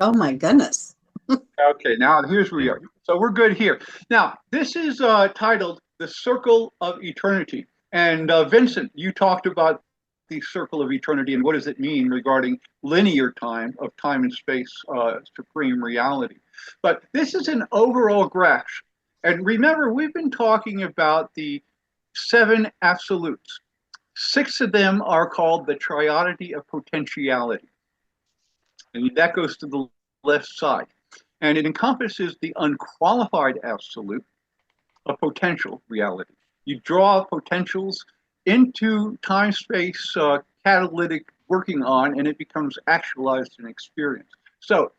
Oh my goodness. Okay, now here's where we are. So we're good here. Now, this is titled The Circle of Eternity. And Vincent, you talked about the circle of eternity and what does it mean regarding linear time and space, supreme reality. But this is an overall graph. And remember, we've been talking about the seven absolutes. Six of them are called the triodity of potentiality. And that goes to the left side. And it encompasses the unqualified absolute of potential reality. You draw potentials into time space catalytic working on, and it becomes actualized in experience. So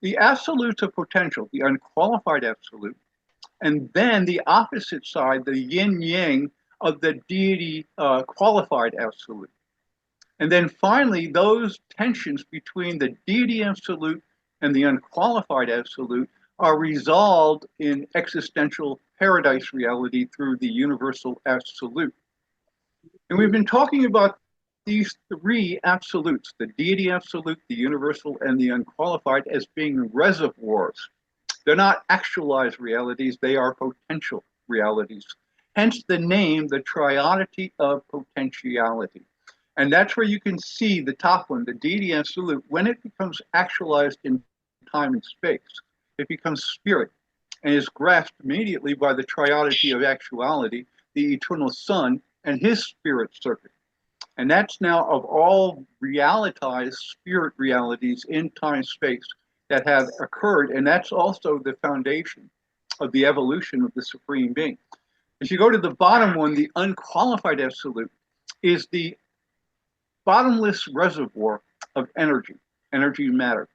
the absolutes of potential, the unqualified absolute, and then the opposite side, the yin yang of the deity qualified absolute. And then finally, those tensions between the deity absolute and the unqualified absolute are resolved in existential paradise reality through the universal absolute. And we've been talking about these three absolutes, the deity absolute, the universal, and the unqualified, as being reservoirs. They're not actualized realities, they are potential realities. Hence the name, the triodity of potentiality. And that's where you can see the top one, the deity absolute, when it becomes actualized in time and space, it becomes spirit and is grasped immediately by the triodity of actuality, the eternal Son, and his spirit circuit. And that's now of all realitized spirit realities in time space that have occurred. And that's also the foundation of the evolution of the Supreme Being. As you go to the bottom one, the unqualified absolute is the bottomless reservoir of energy, energy matter.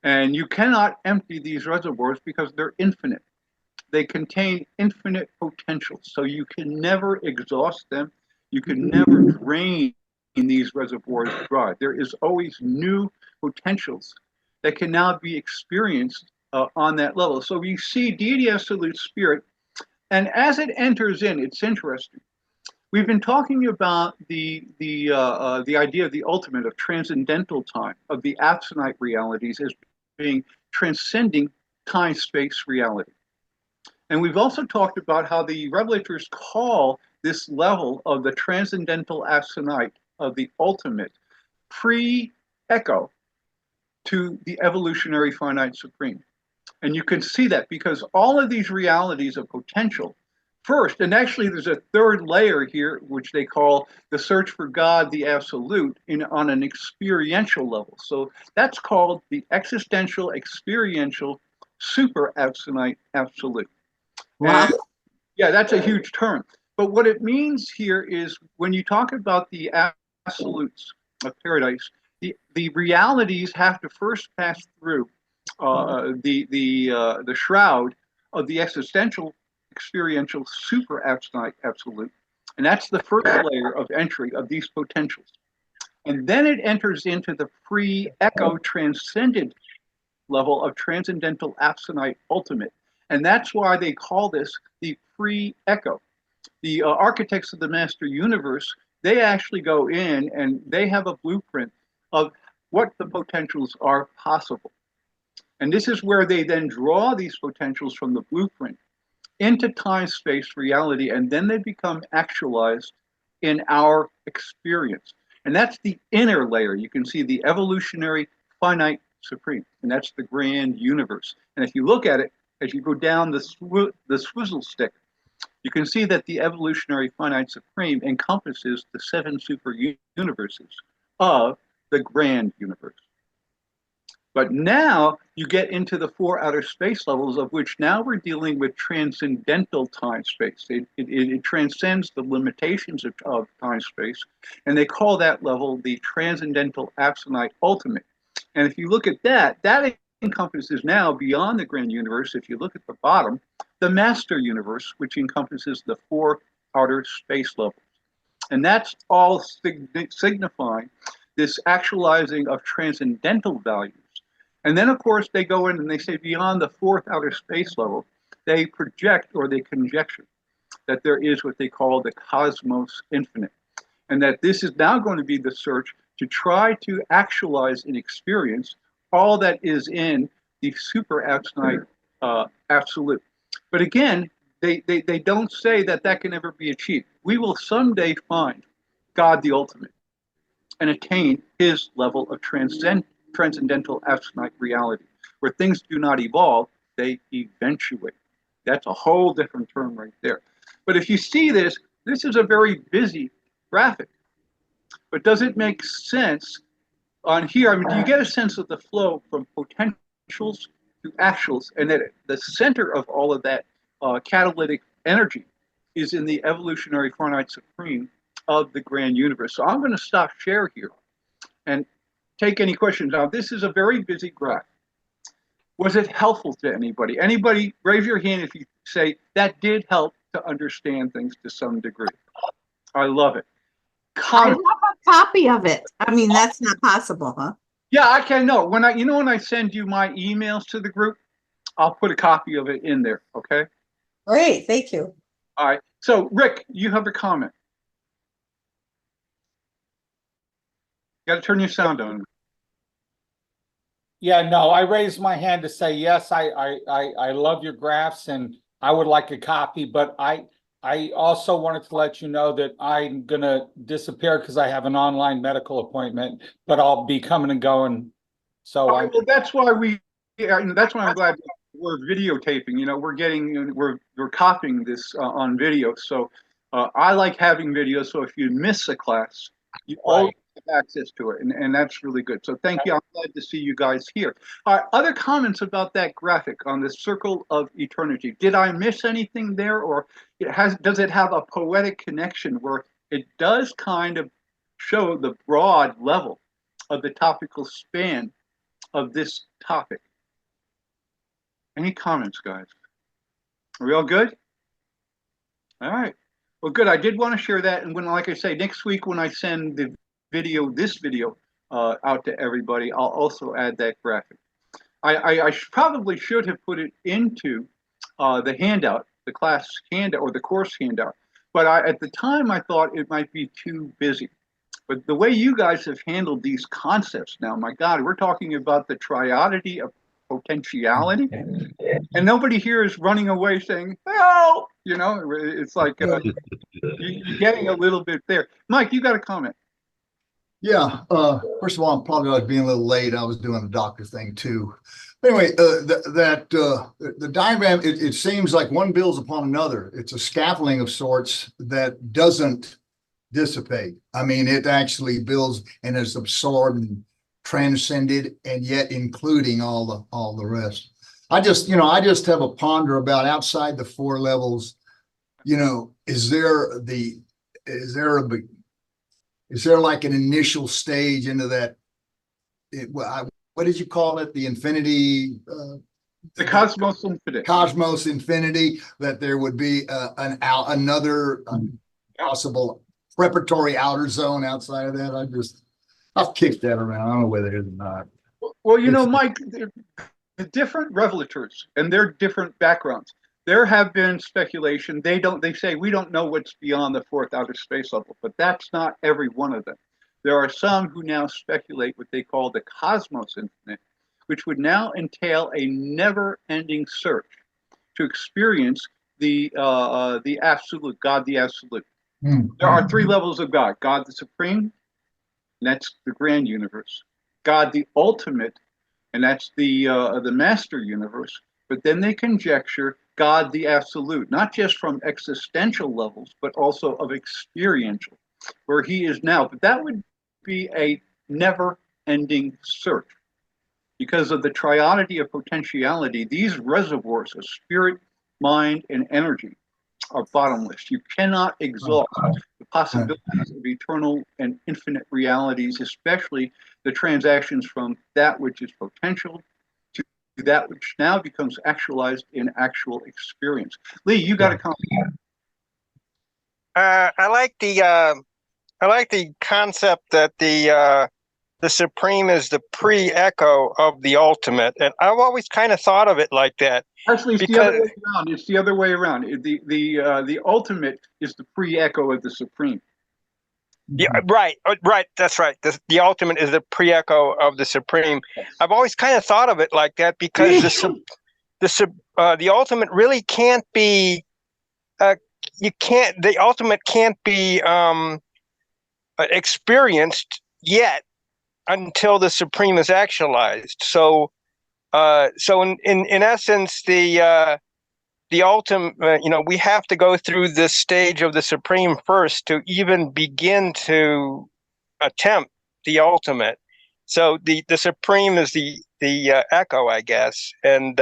And you cannot empty these reservoirs because they're infinite. They contain infinite potential. So you can never exhaust them. You can never drain these reservoirs dry. There is always new potentials that can now be experienced on that level. So we see deity absolute spirit. And as it enters in, it's interesting. We've been talking about the idea of the ultimate, of transcendental time, of the absonite realities as being transcending time-space reality. And we've also talked about how the revelators call this level of the transcendental absonite, of the ultimate, pre-echo to the evolutionary finite supreme. And you can see that because all of these realities of potential first, and actually there's a third layer here, which they call the search for God, the absolute, on an experiential level. So that's called the existential, experiential, super absonite absolute. Wow. And yeah, that's a huge term. But what it means here is when you talk about the absolutes of paradise, the realities have to first pass through the shroud of the existential, experiential, super abstinent absolute. And that's the first layer of entry of these potentials. And then it enters into the pre-echo transcendent level of transcendental abstinent ultimate. And that's why they call this the pre-echo. The architects of the master universe, they actually go in and they have a blueprint of what the potentials are possible. And this is where they then draw these potentials from the blueprint into time-space reality, and then they become actualized in our experience. And that's the inner layer. You can see the evolutionary finite supreme, and that's the grand universe. And if you look at it, as you go down the swizzle stick, you can see that the evolutionary finite supreme encompasses the seven super universes of the grand universe. But now you get into the four outer space levels, of which now we're dealing with transcendental time space. It transcends the limitations of time space, and they call that level the transcendental absonite ultimate. And if you look at that, that encompasses now beyond the grand universe, if you look at the bottom, the master universe, which encompasses the four outer space levels. And that's all signifying this actualizing of transcendental values. And then, of course, they go in and they say beyond the fourth outer space level, they project or they conjecture that there is what they call the cosmos infinite. And that this is now going to be the search to try to actualize in experience all that is in the super absolute absolute. But again, they don't say that that can ever be achieved. We will someday find God the ultimate and attain his level of transcendental absolute reality, where things do not evolve, they eventuate. That's a whole different term right there. But if you see this, this is a very busy graphic. But does it make sense on here? I mean, do you get a sense of the flow from potentials to actuals, and that the center of all of that catalytic energy is in the evolutionary finite supreme of the grand universe? So I'm going to stop share here and take any questions. Now, this is a very busy graph. Was it helpful to anybody? Anybody, raise your hand if you say that did help to understand things to some degree. I love it. I have a copy of it. I mean, that's not possible, huh? Yeah, I can know. When I send you my emails to the group, I'll put a copy of it in there. Okay. Great, thank you. All right. So, Rick, you have a comment. You got to turn your sound on. Yeah, no, I raised my hand to say yes. I love your graphs, and I would like a copy. But I also wanted to let you know that I'm gonna disappear because I have an online medical appointment. But I'll be coming and going. So well, that's why that's why I'm glad we're videotaping. You know, we're copying this on video. So I like having video. So if you miss a class, you always have access to it, and that's really good. So thank you. I'm glad to see you guys here. All right, other comments about that graphic on the circle of eternity? Did I miss anything there, or does it have a poetic connection where it does kind of show the broad level of the topical span of this topic? Any comments, guys? Are we all good? All right. Well, good. I did want to share that, and like I say, next week when I send this video out to everybody, I'll also add that graphic. I probably should have put it into the handout, the class handout or the course handout, but at the time I thought it might be too busy. But the way you guys have handled these concepts now, my God, we're talking about the triodity of potentiality, and nobody here is running away saying, "Help!" You know, it's like you're getting a little bit there. Mike, you got a comment? Yeah. First of all, I'm probably being a little late. I was doing a doctor thing too. Anyway, the diagram, it seems like one builds upon another. It's a scaffolding of sorts that doesn't dissipate. I mean, it actually builds and is absorbed and transcended, and yet including all the rest. I just have a ponder about outside the four levels. You know, is there like an initial stage into that? What did you call it? The infinity. The cosmos infinity. Cosmos infinity. That there would be another possible preparatory outer zone outside of that. I've kicked that around. I don't know whether it is or not. Well, you know, Mike, the different revelators and their different backgrounds. There have been speculation. They say we don't know what's beyond the fourth outer space level, but that's not every one of them. There are some who now speculate what they call the cosmos infinite, which would now entail a never-ending search to experience the absolute, God the absolute. There are three levels of God: God the supreme, and that's the grand universe; God the ultimate, and that's the master universe. But then they conjecture God the absolute, not just from existential levels, but also of experiential, where he is now. But that would be a never-ending search. Because of the triodity of potentiality, these reservoirs of spirit, mind, and energy are bottomless. You cannot exhaust the possibilities of eternal and infinite realities, especially the transactions from that which is potential to that which now becomes actualized in actual experience. Lee, you got a comment? I like the concept that the supreme is the pre-echo of the ultimate, and I've always kind of thought of it like that. Actually, it's the other way around. It's the other way around. The ultimate is the pre-echo of the supreme. Yeah, right, right. That's right. The ultimate is the pre-echo of the supreme. I've always kind of thought of it like that because the ultimate really can't be. You can't. The ultimate can't be experienced yet until the supreme is actualized. So, in essence, the ultimate, we have to go through this stage of the supreme first to even begin to attempt the ultimate. So the supreme is the echo, I guess, and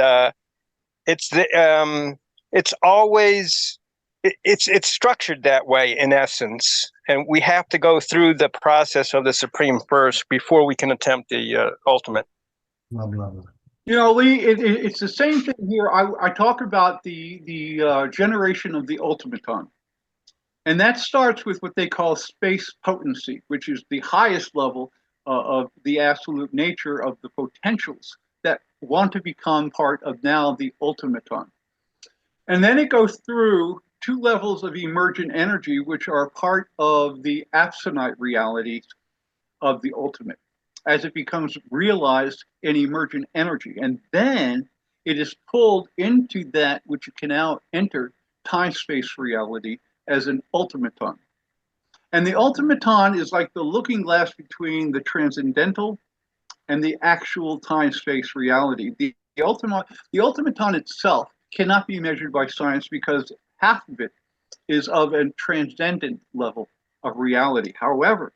it's always it's structured that way in essence, and we have to go through the process of the supreme first before we can attempt the ultimate. Blah, blah, blah. Lee, it's the same thing here. I talk about the generation of the ultimaton. And that starts with what they call space potency, which is the highest level of the absolute nature of the potentials that want to become part of now the ultimaton. And then it goes through two levels of emergent energy, which are part of the absolute realities of the ultimate, as it becomes realized in emergent energy. And then it is pulled into that which can now enter time-space reality as an ultimaton. And the ultimaton is like the looking glass between the transcendental and the actual time-space reality. The ultimaton itself cannot be measured by science because half of it is of a transcendent level of reality. However,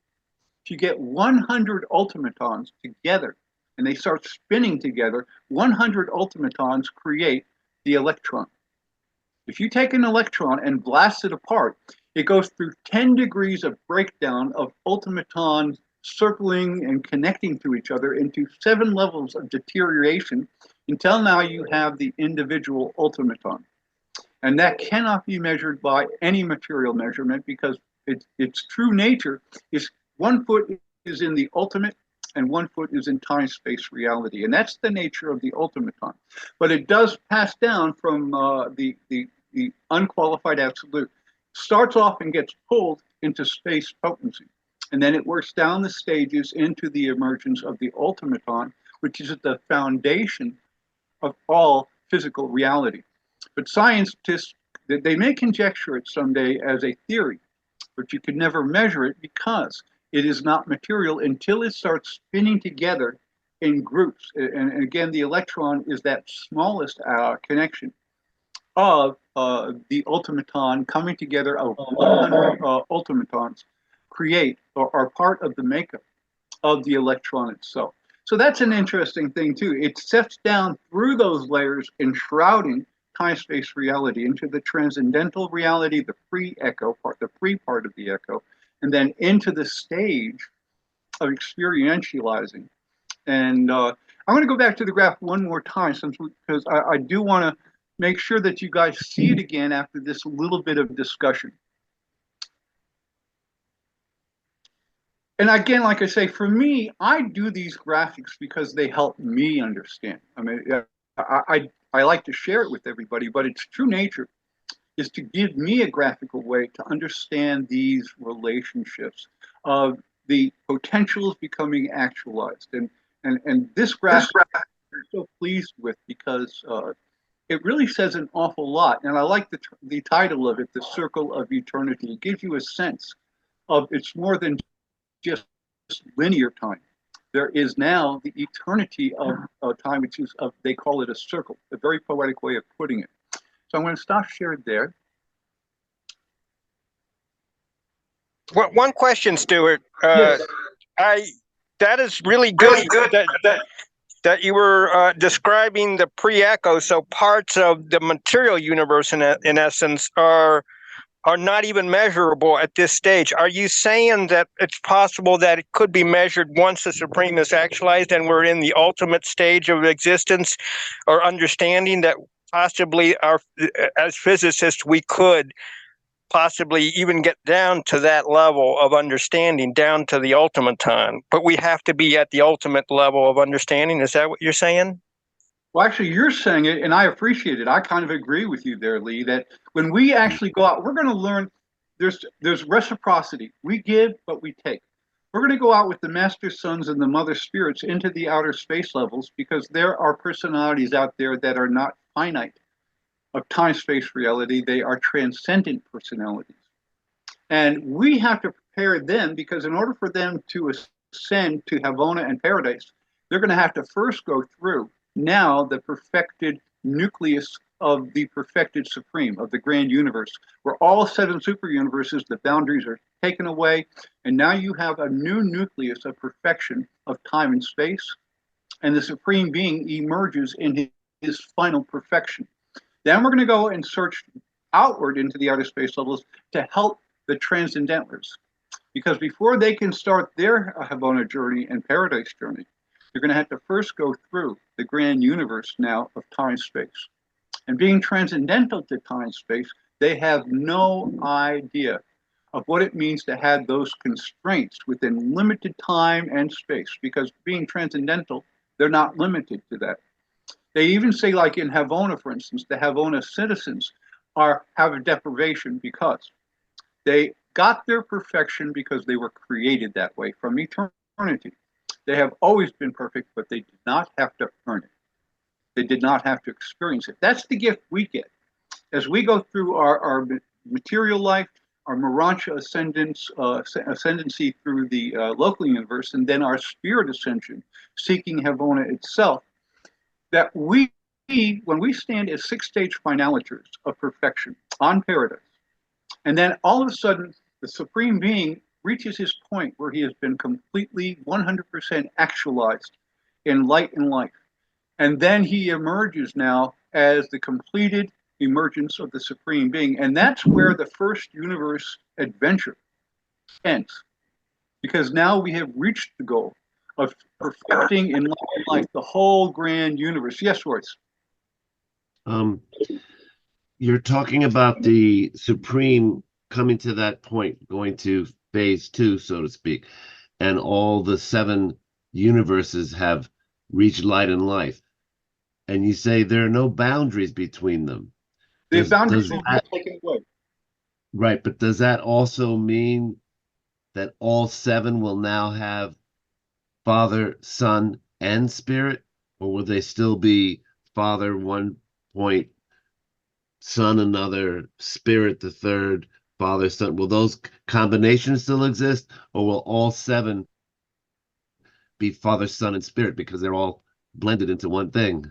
if you get 100 ultimatons together and they start spinning together, 100 ultimatons create the electron. If you take an electron and blast it apart, it goes through 10 degrees of breakdown of ultimatons circling and connecting to each other into 7 levels of deterioration until now you have the individual ultimaton. And that cannot be measured by any material measurement because its true nature is 1 foot is in the ultimate and 1 foot is in time-space reality. And that's the nature of the ultimaton. But it does pass down from the unqualified absolute. Starts off and gets pulled into space potency. And then it works down the stages into the emergence of the ultimaton, which is at the foundation of all physical reality. But scientists, they may conjecture it someday as a theory, but you can never measure it because it is not material until it starts spinning together in groups. And again, the electron is that smallest connection of the ultimaton coming together of 100 ultimatons create or are part of the makeup of the electron itself. So that's an interesting thing too. It steps down through those layers, enshrouding time-space reality into the transcendental reality, the pre-echo part, the pre-part of the echo, and then into the stage of experientializing. And I'm going to go back to the graph one more time because I do want to make sure that you guys see it again after this little bit of discussion. And again, like I say, for me, I do these graphics because they help me understand. I mean, I like to share it with everybody, but its true nature is to give me a graphical way to understand these relationships of the potentials becoming actualized. And this graph I'm so pleased with because it really says an awful lot. And I like the title of it, The Circle of Eternity. It gives you a sense of it's more than just linear time. There is now the eternity of time, which is, they call it a circle, a very poetic way of putting it. So I'm going to stop sharing there. Well, one question, Stuart. Yes. That is really good. That you were describing the pre-echo. So parts of the material universe, in essence, are not even measurable at this stage. Are you saying that it's possible that it could be measured once the supreme is actualized and we're in the ultimate stage of existence or understanding, that possibly as physicists we could possibly even get down to that level of understanding, down to the ultimaton, but we have to be at the ultimate level of understanding? Is that what you're saying? Well, actually, you're saying it, and I appreciate it. I kind of agree with you there, Lee, that when we actually go out, we're going to learn there's reciprocity. We give, but we take. We're going to go out with the master sons and the mother spirits into the outer space levels because there are personalities out there that are not finite of time-space reality. They are transcendent personalities. And we have to prepare them because in order for them to ascend to Havona and Paradise, they're going to have to first go through now the perfected nucleus of the perfected supreme, of the grand universe, where all 7 super universes, the boundaries are taken away, and now you have a new nucleus of perfection of time and space, and the supreme being emerges in his final perfection. Then we're going to go and search outward into the outer space levels to help the transcendentals, because before they can start their Havona journey and Paradise journey, they're going to have to first go through the grand universe now of time-space. And being transcendental to time-space, they have no idea of what it means to have those constraints within limited time and space, because being transcendental, they're not limited to that. They even say, like in Havona, for instance, the Havona citizens have a deprivation because they got their perfection because they were created that way from eternity. They have always been perfect, but they did not have to earn it. They did not have to experience it. That's the gift we get. As we go through our material life, our Morancha ascendancy through the local universe, and then our spirit ascension, seeking Havona itself, that when we stand as 6-stage finaliters of perfection on Paradise, and then all of a sudden the Supreme Being reaches his point where he has been completely 100% actualized in light and life. And then he emerges now as the completed emergence of the Supreme Being. And that's where the first universe adventure ends. Because now we have reached the goal of perfecting in life the whole grand universe. Yes, Royce? You're talking about the Supreme coming to that point, going to phase 2, so to speak, and all the 7 universes have reached light and life. And you say there are no boundaries between them. The boundaries will be taken away. Right, but does that also mean that all 7 will now have Father, Son, and Spirit? Or will they still be Father 1 point, Son another, Spirit the third, Father, Son? Will those combinations still exist? Or will all 7 be Father, Son, and Spirit because they're all blended into one thing?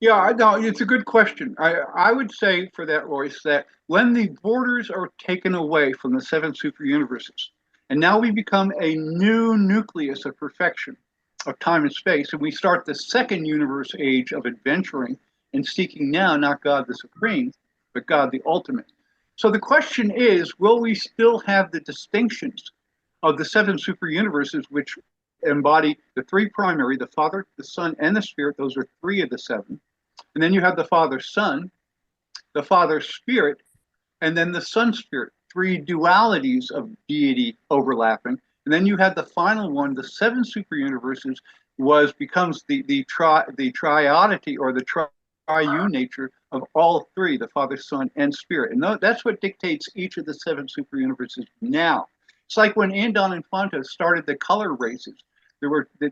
Yeah, no, it's a good question. I would say for that, Royce, that when the borders are taken away from the 7 super universes, and now we become a new nucleus of perfection of time and space, and we start the second universe age of adventuring and seeking now not God the Supreme, but God the Ultimate. So the question is, will we still have the distinctions of the 7 super universes which embody the 3 primary, the Father, the Son, and the Spirit? Those are 3 of the 7. And then you have the Father Son, the Father Spirit, and then the Son Spirit, 3 dualities of deity overlapping. And then you have the final one, the 7 super universes becomes the triodity or the triune nature of all 3, the Father, Son, and Spirit. And that's what dictates each of the 7 super universes now. It's like when Andon and Fonta started the color races.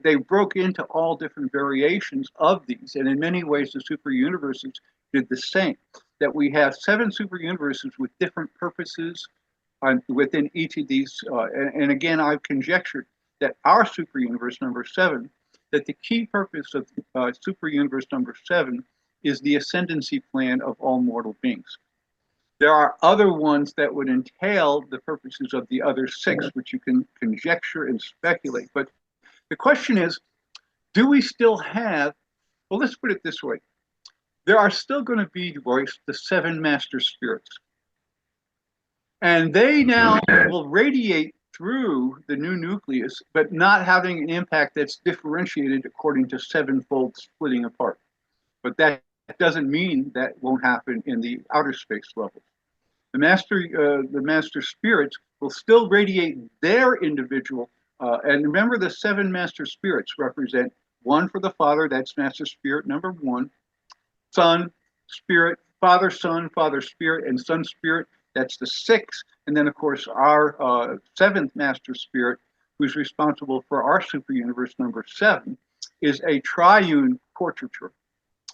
They broke into all different variations of these, and in many ways the super universes did the same. That we have 7 super universes with different purposes within each of these. And again, I've conjectured that our super universe number 7, that the key purpose of super universe number 7 is the ascendancy plan of all mortal beings. There are other ones that would entail the purposes of the other 6, which you can conjecture and speculate. But the question is, do we still have, well, let's put it this way. There are still going to be, Royce, the 7 master spirits. And they now will radiate through the new nucleus, but not having an impact that's differentiated according to 7-fold splitting apart. But that doesn't mean that won't happen in the outer space level. The master spirits will still radiate their individual. And remember, the 7 master spirits represent 1 for the Father, that's master spirit number 1, Son, Spirit, Father, Son, Father, Spirit, and Son, Spirit, that's the 6 And then, of course, our seventh master spirit, who's responsible for our super universe number 7, is a triune portraiture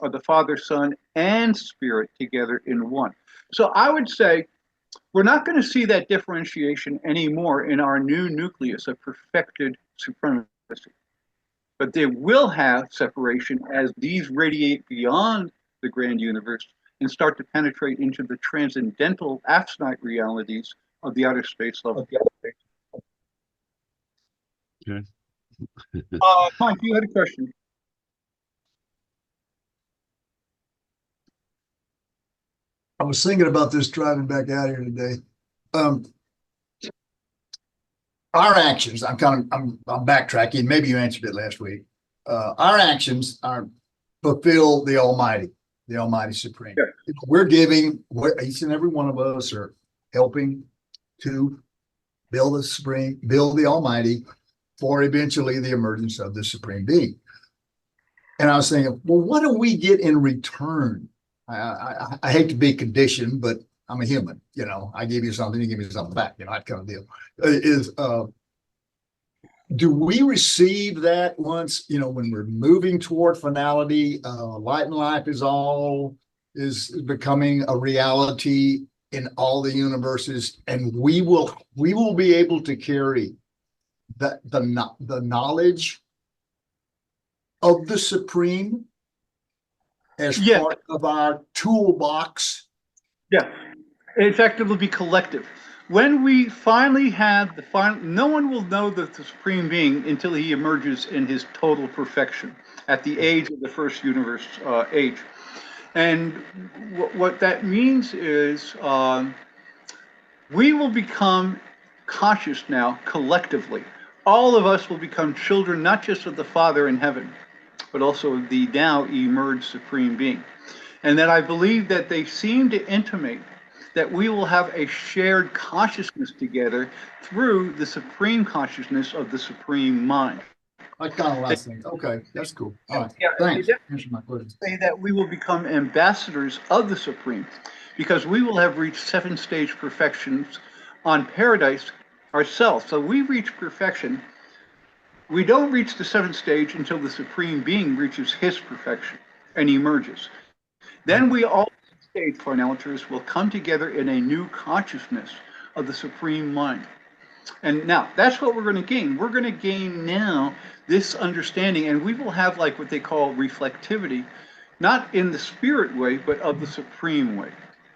of the Father, Son, and Spirit together in one. So I would say we're not going to see that differentiation anymore in our new nucleus of perfected supremacy. But they will have separation as these radiate beyond the grand universe and start to penetrate into the transcendental finite realities of the outer space level. Okay. Mike, you had a question. I was thinking about this driving back out here today. Our actions, I'm backtracking. Maybe you answered it last week. Our actions are fulfill the Almighty Supreme. Yeah. We're giving, each and every one of us are helping to build the Supreme, build the Almighty for eventually the emergence of the Supreme Being. And I was thinking, well, what do we get in return? I hate to be conditioned, but I'm a human. You know, I give you something, you give me something back. You know, that kind of deal. Do we receive that once, you know, when we're moving toward finality? Light and life is becoming a reality in all the universes, and we will be able to carry the knowledge of the Supreme as part of our toolbox. Yeah. In fact, it will be collective. When we finally have the final, no one will know the Supreme Being until he emerges in his total perfection at the age of the first universe age. And what that means is we will become conscious now collectively. All of us will become children, not just of the Father in heaven, but also of the now emerged Supreme Being. And that I believe that they seem to intimate that we will have a shared consciousness together through the supreme consciousness of the Supreme Mind. I kind of last thing. Okay, that's cool. All right, Yeah, thanks. Answer my question. Say that we will become ambassadors of the Supreme because we will have reached 7-stage perfections on paradise ourselves. So we reach perfection. We don't reach the 7th stage until the Supreme Being reaches his perfection and emerges. Then we all stage finaliters will come together in a new consciousness of the Supreme Mind. And now that's what we're going to gain. We're going to gain now this understanding, and we will have like what they call reflectivity, not in the spirit way, but of the Supreme way.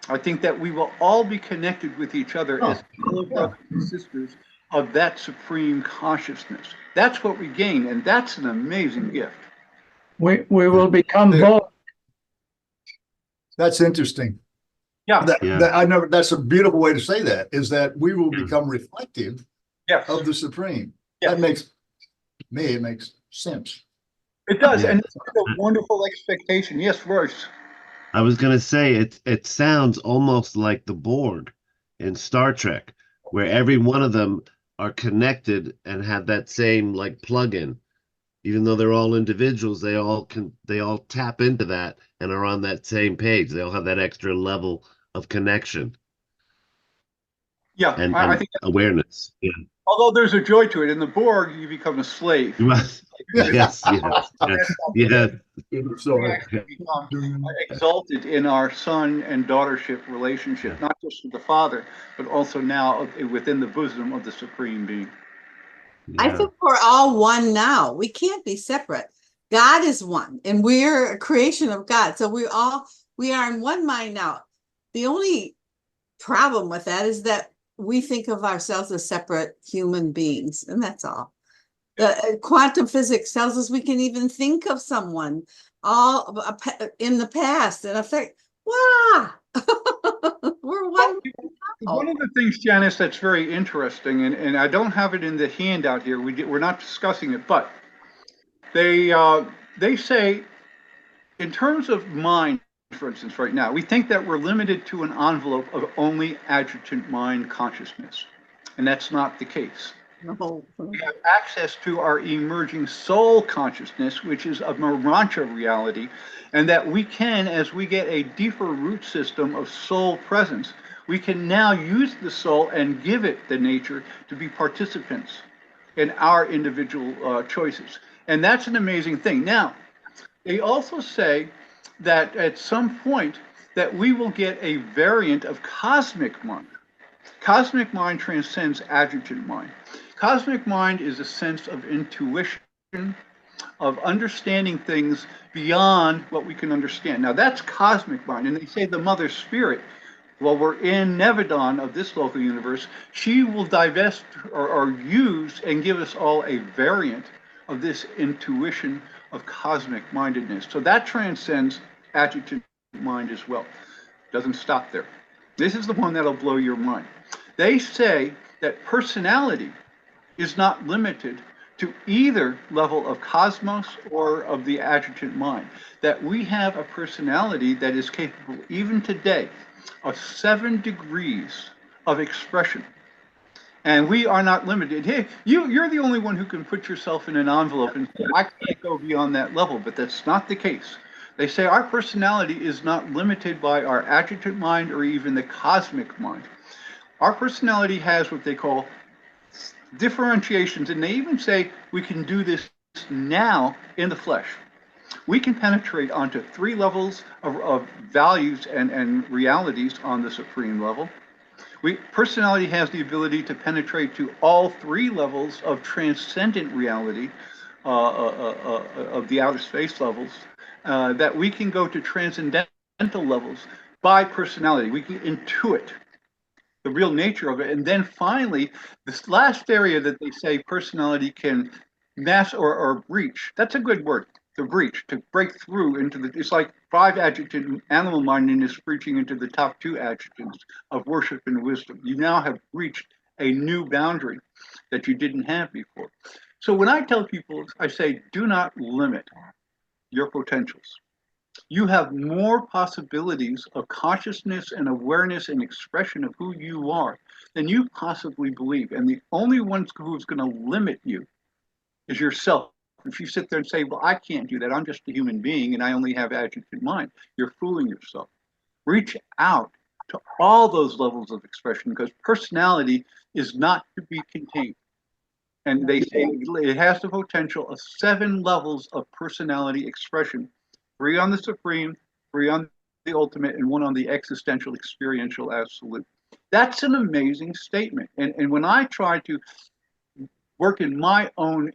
I think that we will all be connected with each other as fellow brothers and sisters of that supreme consciousness. That's what we gain, and that's an amazing gift. We will become both. That's interesting. Yeah. That's a beautiful way to say that, is that we will become reflective of the Supreme. That makes it makes sense. It does, and it's a wonderful expectation. Yes, Royce. I was gonna say it sounds almost like the Borg in Star Trek, where every one of them are connected and have that same like plug-in. Even though they're all individuals, they all tap into that and are on that same page. They all have that extra level of connection. Yeah, and I think awareness. Yeah. Although there's a joy to it. In the Borg, you become a slave. yes. Yeah. We actually become exalted in our son and daughtership relationship, not just with the Father, but also now within the bosom of the Supreme Being. I think we're all one now. We can't be separate. God is one, and we're a creation of God. So we are in one mind now. The only problem with that is that we think of ourselves as separate human beings, and that's all. The quantum physics tells us we can even think of someone all in the past and affect. Wow, we're one. One of the things, Janice, that's very interesting, and I don't have it in the handout here. We're not discussing it, but they say, in terms of mind, for instance, right now, we think that we're limited to an envelope of only adjutant mind consciousness, and that's not the case. No. We have access to our emerging soul consciousness, which is a Marancha reality, and that we can, as we get a deeper root system of soul presence, we can now use the soul and give it the nature to be participants in our individual choices. And that's an amazing thing. Now, they also say that at some point that we will get a variant of cosmic mind. Cosmic mind transcends adjutant mind. Cosmic mind is a sense of intuition, of understanding things beyond what we can understand. Now that's cosmic mind. And they say the mother spirit, while we're in Nevedon of this local universe, she will divest or use and give us all a variant of this intuition of cosmic mindedness. So that transcends adjutant mind as well. Doesn't stop there. This is the one that'll blow your mind. They say that personality is not limited to either level of cosmos or of the adjutant mind. That we have a personality that is capable, even today, of 7 degrees of expression. And we are not limited. Hey, you're the only one who can put yourself in an envelope and say, I can't go beyond that level, but that's not the case. They say our personality is not limited by our adjutant mind or even the cosmic mind. Our personality has what they call differentiations, and they even say we can do this now in the flesh. We can penetrate onto 3 levels of values and realities on the supreme level. Personality has the ability to penetrate to all 3 levels of transcendent reality of the outer space levels, that we can go to transcendental levels by personality. We can intuit the real nature of it. And then finally, this last area that they say personality can mass or breach, that's a good word, to breach, to break through into the, it's like 5 adjutant animal mindedness breaching into the top 2 adjutants of worship and wisdom. You now have reached a new boundary that you didn't have before. So when I tell people, I say, do not limit your potentials. You have more possibilities of consciousness and awareness and expression of who you are than you possibly believe. And the only one who's going to limit you is yourself. If you sit there and say, well, I can't do that, I'm just a human being and I only have adjutant mind, you're fooling yourself. Reach out to all those levels of expression, because personality is not to be contained. And they say it has the potential of 7 levels of personality expression, 3 on the supreme, 3 on the ultimate, and 1 on the existential experiential absolute. That's an amazing statement. And when I try to work in my own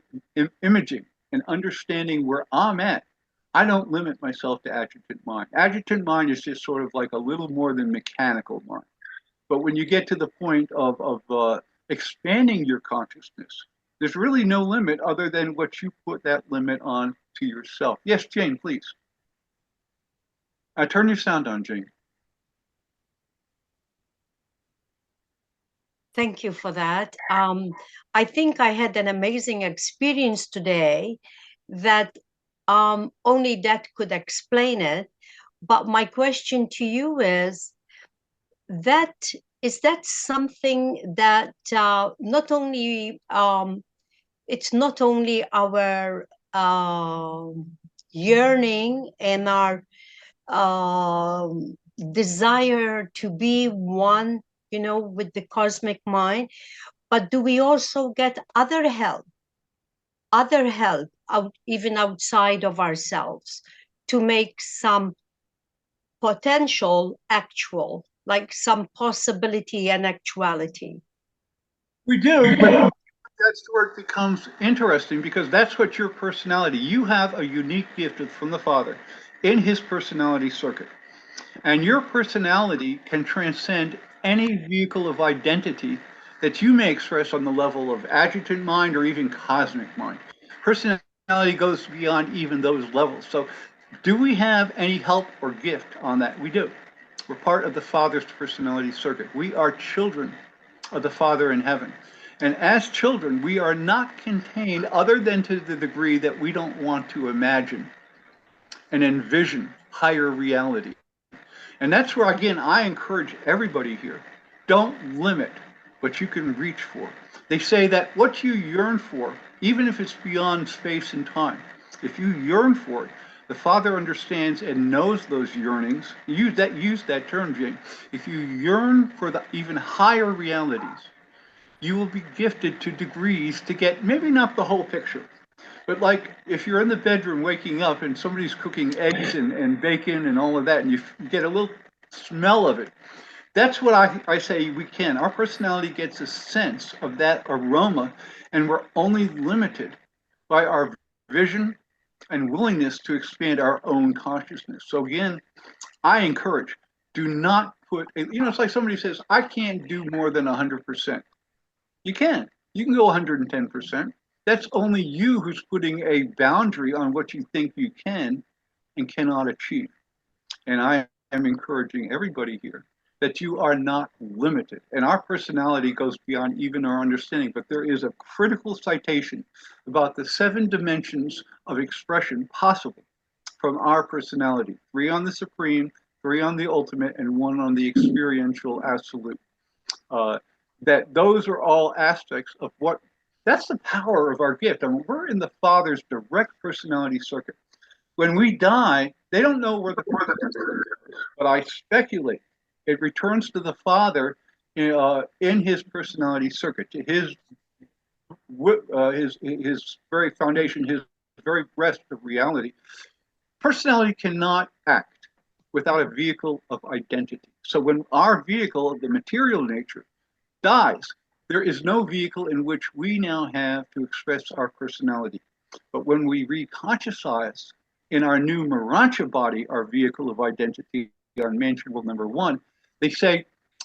imaging and understanding where I'm at, I don't limit myself to adjutant mind. Adjutant mind is just sort of like a little more than mechanical mind. But when you get to the point of expanding your consciousness, there's really no limit other than what you put that limit on to yourself. Yes, Jane, please. Turn your sound on, Jane. Thank you for that. I think I had an amazing experience today that only that could explain it. But my question to you is that something that not only it's not only our yearning and our desire to be one, you know, with the cosmic mind, but do we also get other help out, even outside of ourselves, to make some potential actual, like some possibility and actuality? We do, but that's where it becomes interesting, because that's what your personality, you have a unique gift from the Father in his personality circuit. And your personality can transcend any vehicle of identity that you may express on the level of adjutant mind or even cosmic mind. Personality goes beyond even those levels. So do we have any help or gift on that? We do. We're part of the Father's personality circuit. We are children of the Father in heaven. And as children, we are not contained other than to the degree that we don't want to imagine and envision higher reality. And that's where, again, I encourage everybody here, don't limit what you can reach for. They say that what you yearn for, even if it's beyond space and time, if you yearn for it, The Father understands and knows those yearnings. Use that term, Jane. If you yearn for the even higher realities, you will be gifted to degrees to get maybe not the whole picture, but like if you're in the bedroom waking up and somebody's cooking eggs and bacon and all of that, and you get a little smell of it. That's what I say we can. Our personality gets a sense of that aroma, and we're only limited by our vision and willingness to expand our own consciousness. So again, I encourage, do not put, it's like somebody says, I can't do more than 100%. You can go 110%. That's only you who's putting a boundary on what you think you can and cannot achieve. And I am encouraging everybody here that you are not limited. And our personality goes beyond even our understanding, but there is a critical citation about the 7 dimensions of expression possible from our personality. 3 on the supreme, 3 on the ultimate, and 1 on the experiential absolute. That those are all aspects of what, that's the power of our gift. I mean, we're in the Father's direct personality circuit. When we die, they don't know where the person is, but I speculate it returns to the Father in his personality circuit, to his very foundation, his very breast of reality. Personality cannot act without a vehicle of identity. So when our vehicle of the material nature dies, there is no vehicle in which we now have to express our personality. But when we reconscientize in our new Marancha body, our vehicle of identity on Manual number 1, they say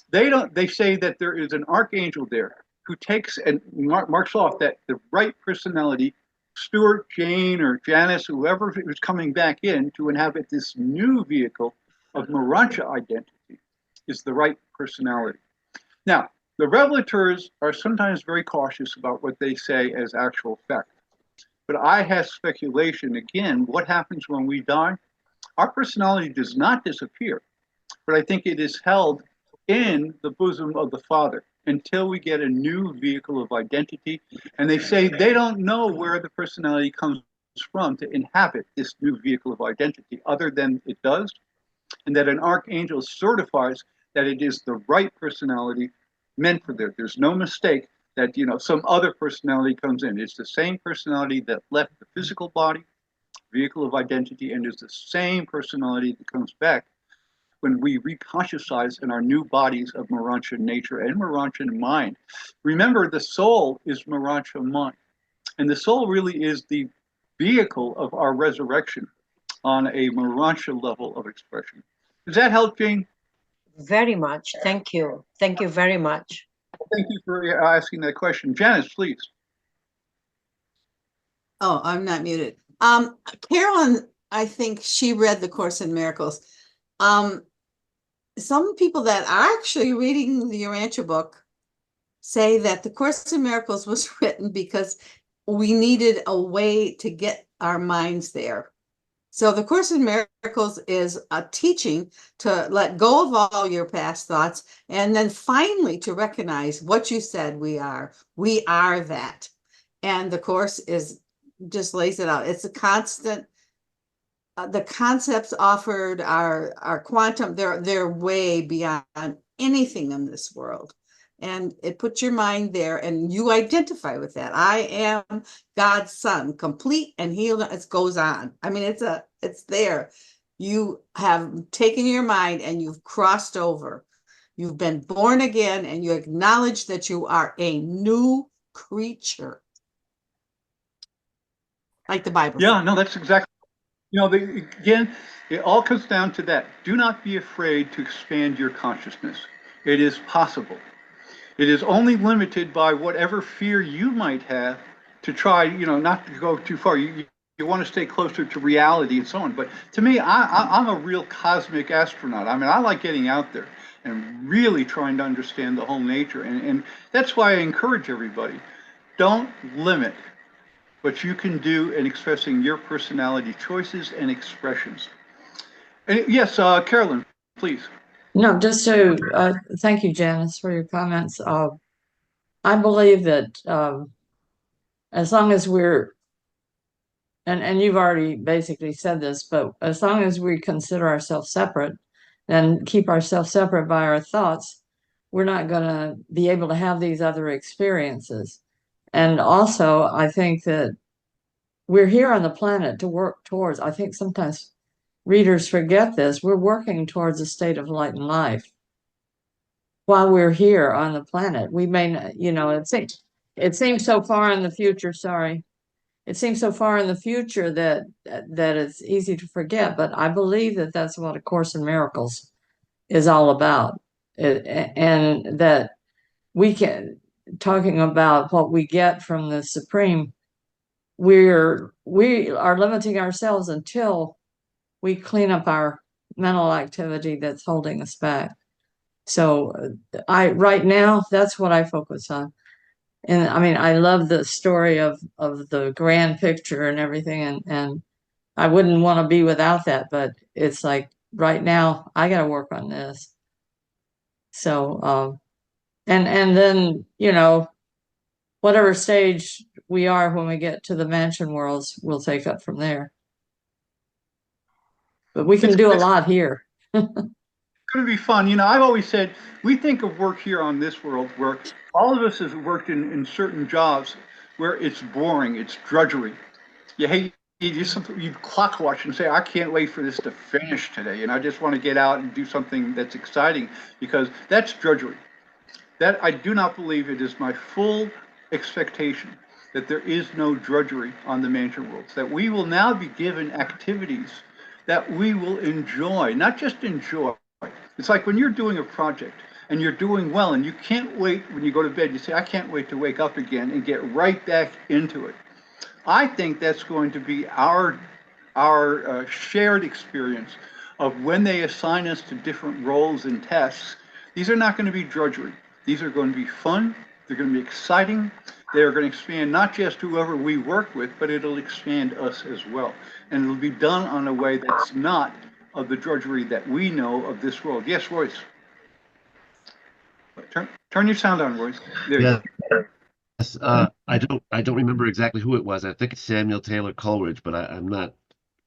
that there is an archangel there who takes and marks off that the right personality, Stuart, Jane, or Janice, whoever is coming back in to inhabit this new vehicle of Marancha identity, is the right personality. Now, the revelators are sometimes very cautious about what they say as actual fact. But I have speculation, again, what happens when we die? Our personality does not disappear, but I think it is held in the bosom of the Father until we get a new vehicle of identity. And they say they don't know where the personality comes from to inhabit this new vehicle of identity, other than it does, and that an archangel certifies that it is the right personality meant for there. There's no mistake that some other personality comes in. It's the same personality that left the physical body, vehicle of identity, and is the same personality that comes back when we reconscientize in our new bodies of Marancha nature and Marancha mind. Remember, the soul is Marancha mind, and the soul really is the vehicle of our resurrection on a Marancha level of expression. Does that help, Jane? Very much. Thank you. Thank you very much. Thank you for asking that question. Janice, please. Oh, I'm not muted. Carolyn, I think she read the Course in Miracles. Some people that are actually reading the Urantia book say that the Course in Miracles was written because we needed a way to get our minds there. So the Course in Miracles is a teaching to let go of all your past thoughts and then finally to recognize what you said we are. We are that. And the Course just lays it out. It's a constant. The concepts offered are quantum. They're way beyond anything in this world. And it puts your mind there and you identify with that. I am God's son, complete and healed. It goes on. I mean, it's there. You have taken your mind and you've crossed over. You've been born again and you acknowledge that you are a new creature. Like the Bible. Yeah, no, that's exactly. Again, it all comes down to that. Do not be afraid to expand your consciousness. It is possible. It is only limited by whatever fear you might have to try, not to go too far. You want to stay closer to reality and so on. But to me, I'm a real cosmic astronaut. I mean, I like getting out there and really trying to understand the whole nature. And that's why I encourage everybody. Don't limit what you can do in expressing your personality choices and expressions. And yes, Carolyn, please. No, just to thank you, Janice, for your comments. I believe that as long as we're and you've already basically said this, but as long as we consider ourselves separate and keep ourselves separate by our thoughts, we're not going to be able to have these other experiences. And also, I think that we're here on the planet to work towards, I think sometimes readers forget this, we're working towards a state of light and life while we're here on the planet. We may not, it seems so far in the future, sorry. It seems so far in the future that it's easy to forget, but I believe that that's what A Course in Miracles is all about. And that we can, talking about what we get from the Supreme, we are limiting ourselves until we clean up our mental activity that's holding us back. So right now, that's what I focus on. And I mean, I love the story of the grand picture and everything, and I wouldn't want to be without that, but it's like right now I got to work on this. So and then, whatever stage we are when we get to the mansion worlds, we'll take up from there. But we can do a lot here. It's going to be fun. I've always said we think of work here on this world where all of us have worked in certain jobs where it's boring, it's drudgery. You clock watch and say, I can't wait for this to finish today, and I just want to get out and do something that's exciting, because that's drudgery. That I do not believe. It is my full expectation that there is no drudgery on the mansion worlds, that we will now be given activities that we will enjoy, not just enjoy. It's like when you're doing a project and you're doing well and you can't wait when you go to bed, you say, I can't wait to wake up again and get right back into it. I think that's going to be our shared experience of when they assign us to different roles and tasks. These are not going to be drudgery. These are going to be fun. They're going to be exciting. They're going to expand not just whoever we work with, but it'll expand us as well. And it'll be done on a way that's not of the drudgery that we know of this world. Yes, Royce. Turn your sound on, Royce. There you go. Yes, I don't remember exactly who it was. I think it's Samuel Taylor Coleridge, but I'm not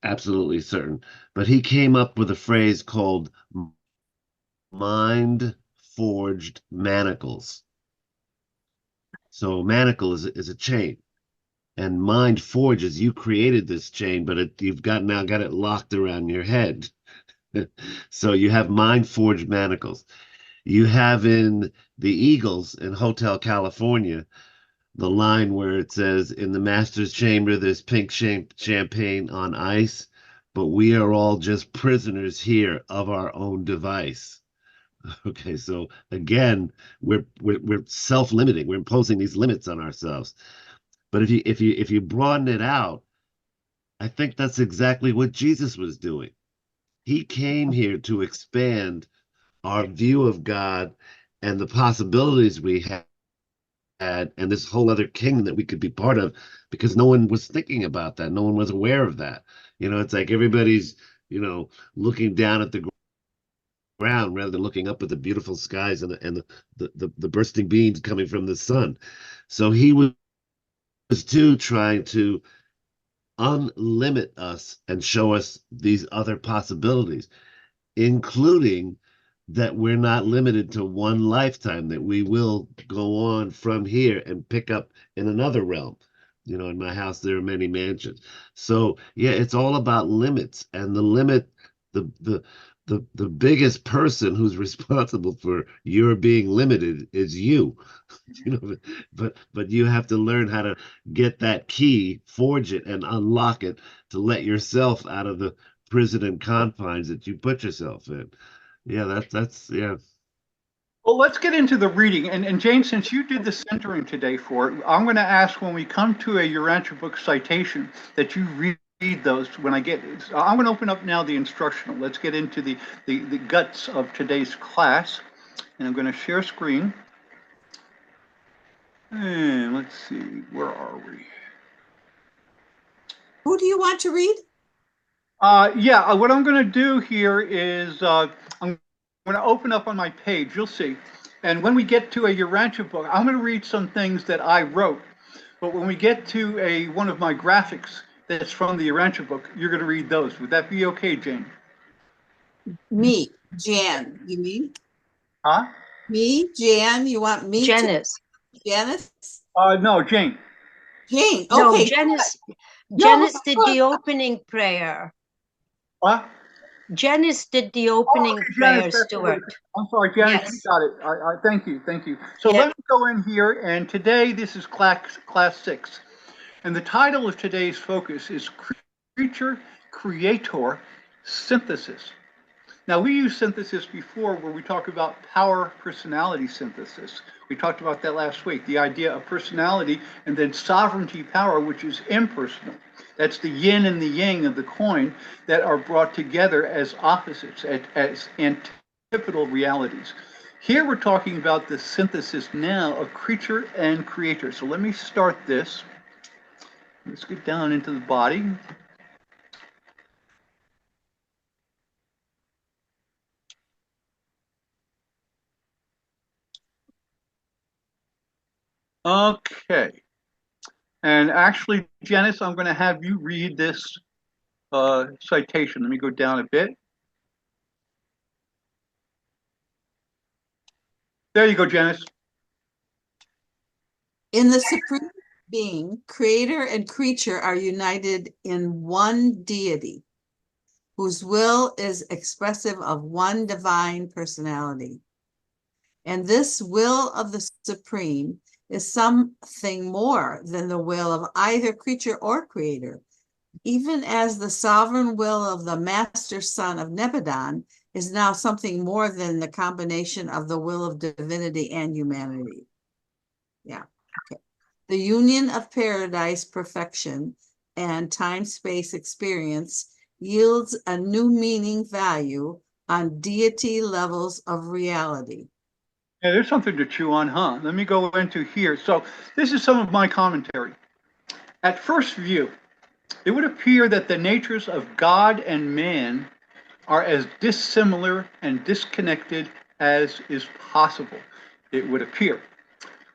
absolutely certain. But he came up with a phrase called mind-forged manacles. So a manacle is a chain, and mind forges. You created this chain, but you've now got it locked around your head. So you have mind forged manacles. You have in the Eagles in Hotel California the line where it says, in the master's chamber there's pink champagne on ice, but we are all just prisoners here of our own device. Okay, so again, we're self-limiting. We're imposing these limits on ourselves. But if you broaden it out, I think that's exactly what Jesus was doing. He came here to expand our view of God and the possibilities we had, and this whole other kingdom that we could be part of, because no one was thinking about that. No one was aware of that. It's like everybody's, looking down at the ground rather than looking up at the beautiful skies and the bursting beams coming from the sun. So he was too trying to unlimit us and show us these other possibilities, including that we're not limited to one lifetime, that we will go on from here and pick up in another realm. In my house there are many mansions. So yeah, it's all about limits, and the limit, the biggest person who's responsible for your being limited is you. But you have to learn how to get that key, forge it, and unlock it to let yourself out of the prison and confines that you put yourself in. Yeah, that's yeah. Well, let's get into the reading. And Jane, since you did the centering today for it, I'm going to ask when we come to a Urantia book citation that you read those when I get. I'm going to open up now the instructional. Let's get into the guts of today's class. And I'm going to share screen. And let's see, where are we? Who do you want to read? Yeah, what I'm going to do here is I'm going to open up on my page, you'll see. And when we get to a Urantia book, I'm going to read some things that I wrote. But when we get to one of my graphics, that's from the Urantia book. You're going to read those. Would that be okay, Jane? Me, Jan, you mean? Huh? Me, Jan, you want me to? Janice. Janice? No, Jane. Jane, No, okay. Janice. No, Janice did good. the opening prayer. What? Janice did the opening okay, prayer, Janice, that's Stuart. right. I'm sorry, Janice, Yes. you got it. Thank you, thank you. So Yes. let me go in here, and today this is class 6. And the title of today's focus is Creature Creator Synthesis. Now, we used synthesis before where we talk about power personality synthesis. We talked about that last week, the idea of personality and then sovereignty power, which is impersonal. That's the yin and the yang of the coin that are brought together as opposites, as antipodal realities. Here we're talking about the synthesis now of creature and creator. So let me start this. Let's get down into the body. Okay. And actually, Janice, I'm going to have you read this citation. Let me go down a bit. There you go, Janice. In the supreme being, creator and creature are united in one deity, whose will is expressive of one divine personality. And this will of the supreme is something more than the will of either creature or creator, even as the sovereign will of the master son of Nebadon is now something more than the combination of the will of divinity and humanity. Yeah, okay. The union of paradise perfection and time-space experience yields a new meaning value on deity levels of reality. Yeah, there's something to chew on, huh? Let me go into here. So this is some of my commentary. At first view, it would appear that the natures of God and man are as dissimilar and disconnected as is possible. It would appear.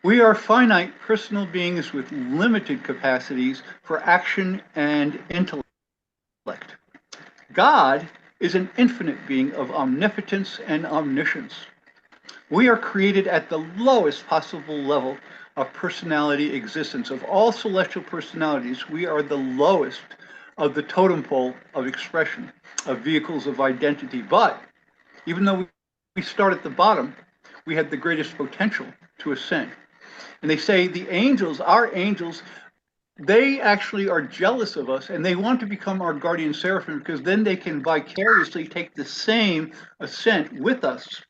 We are finite personal beings with limited capacities for action and intellect. God is an infinite being of omnipotence and omniscience. We are created at the lowest possible level of personality existence. Of all celestial personalities, we are the lowest of the totem pole of expression, of vehicles of identity. But even though we start at the bottom, we have the greatest potential to ascend. And they say the angels, our angels, they actually are jealous of us and they want to become our guardian seraphim because then they can vicariously take the same ascent with us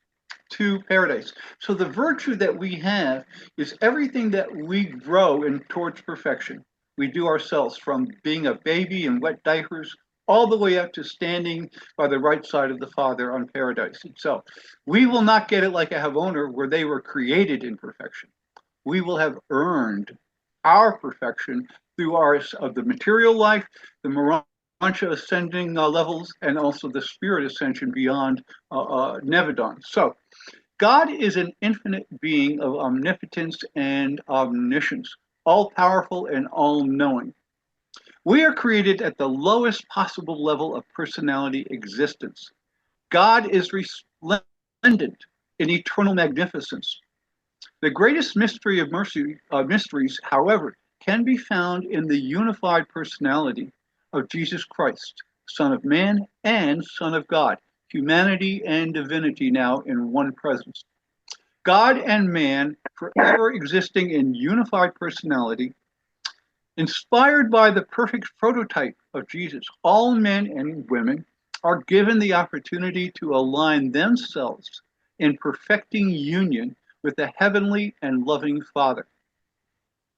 to paradise. So the virtue that we have is everything that we grow in towards perfection. We do ourselves from being a baby in wet diapers all the way up to standing by the right side of the Father on paradise itself. We will not get it like a Havonah where they were created in perfection. We will have earned our perfection through ours of the material life, the Morancha ascending levels, and also the spirit ascension beyond Nevadon. So God is an infinite being of omnipotence and omniscience, all-powerful and all-knowing. We are created at the lowest possible level of personality existence. God is resplendent in eternal magnificence. The greatest mystery of mysteries, however, can be found in the unified personality of Jesus Christ, Son of Man and Son of God, humanity and divinity now in one presence. God and man, forever existing in unified personality, inspired by the perfect prototype of Jesus, all men and women are given the opportunity to align themselves in perfecting union with the heavenly and loving Father.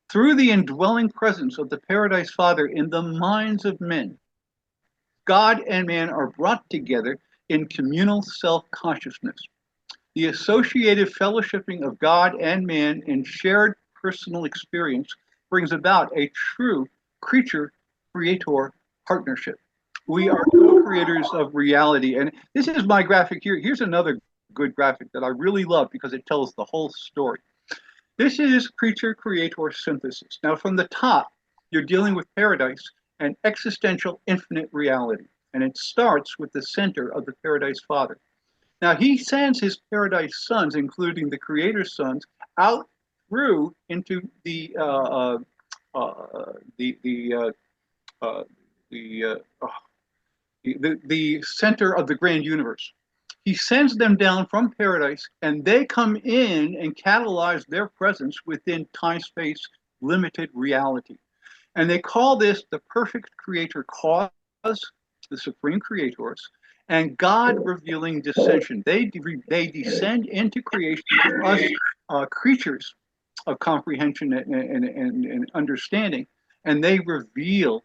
Through the indwelling presence of the Paradise Father in the minds of men, God and man are brought together in communal self-consciousness. The associative fellowshipping of God and man in shared personal experience brings about a true creature-creator partnership. We are co-creators of reality. And this is my graphic here. Here's another good graphic that I really love because it tells the whole story. This is creature-creator synthesis. Now, from the top, you're dealing with paradise, an existential infinite reality. And it starts with the center of the Paradise Father. Now, he sends his Paradise sons, including the Creator's sons, out through into the center of the grand universe. He sends them down from paradise, and they come in and catalyze their presence within time-space limited reality. And they call this the perfect creator cause, the supreme creators, and God revealing descension. They descend into creation for us creatures of comprehension and understanding, and they reveal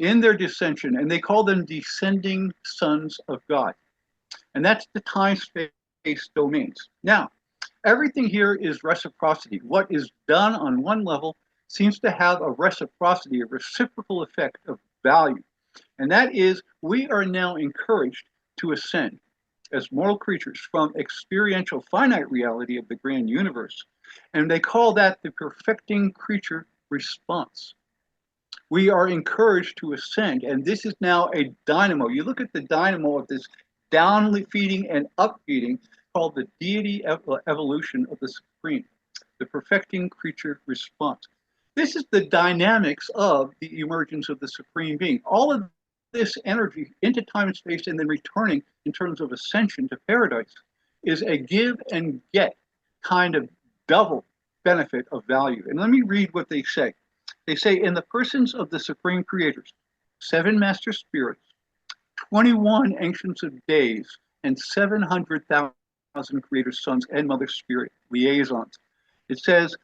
in their descension, and they call them descending sons of God. And that's the time-space domains. Now, everything here is reciprocity. What is done on one level seems to have a reciprocity, a reciprocal effect of value. And that is, we are now encouraged to ascend as mortal creatures from experiential finite reality of the grand universe. And they call that the perfecting creature response. We are encouraged to ascend, and this is now a dynamo. You look at the dynamo of this down feeding and up feeding, called the deity evolution of the supreme, the perfecting creature response. This is the dynamics of the emergence of the supreme being. All of this energy into time and space and then returning in terms of ascension to paradise is a give and get kind of double benefit of value. And let me read what they say. They say, in the persons of the supreme creators, 7 master spirits, 21 ancients of days, and 700,000 creator sons and mother spirit liaisons. It says,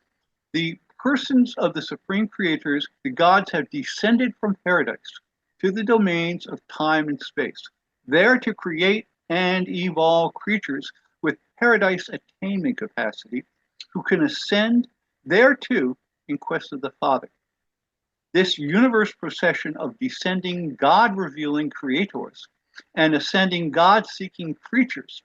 the persons of the supreme creators, the gods, have descended from paradise to the domains of time and space, there to create and evolve creatures with paradise attainment capacity who can ascend thereto in quest of the Father. This universe procession of descending God-revealing creators and ascending God-seeking creatures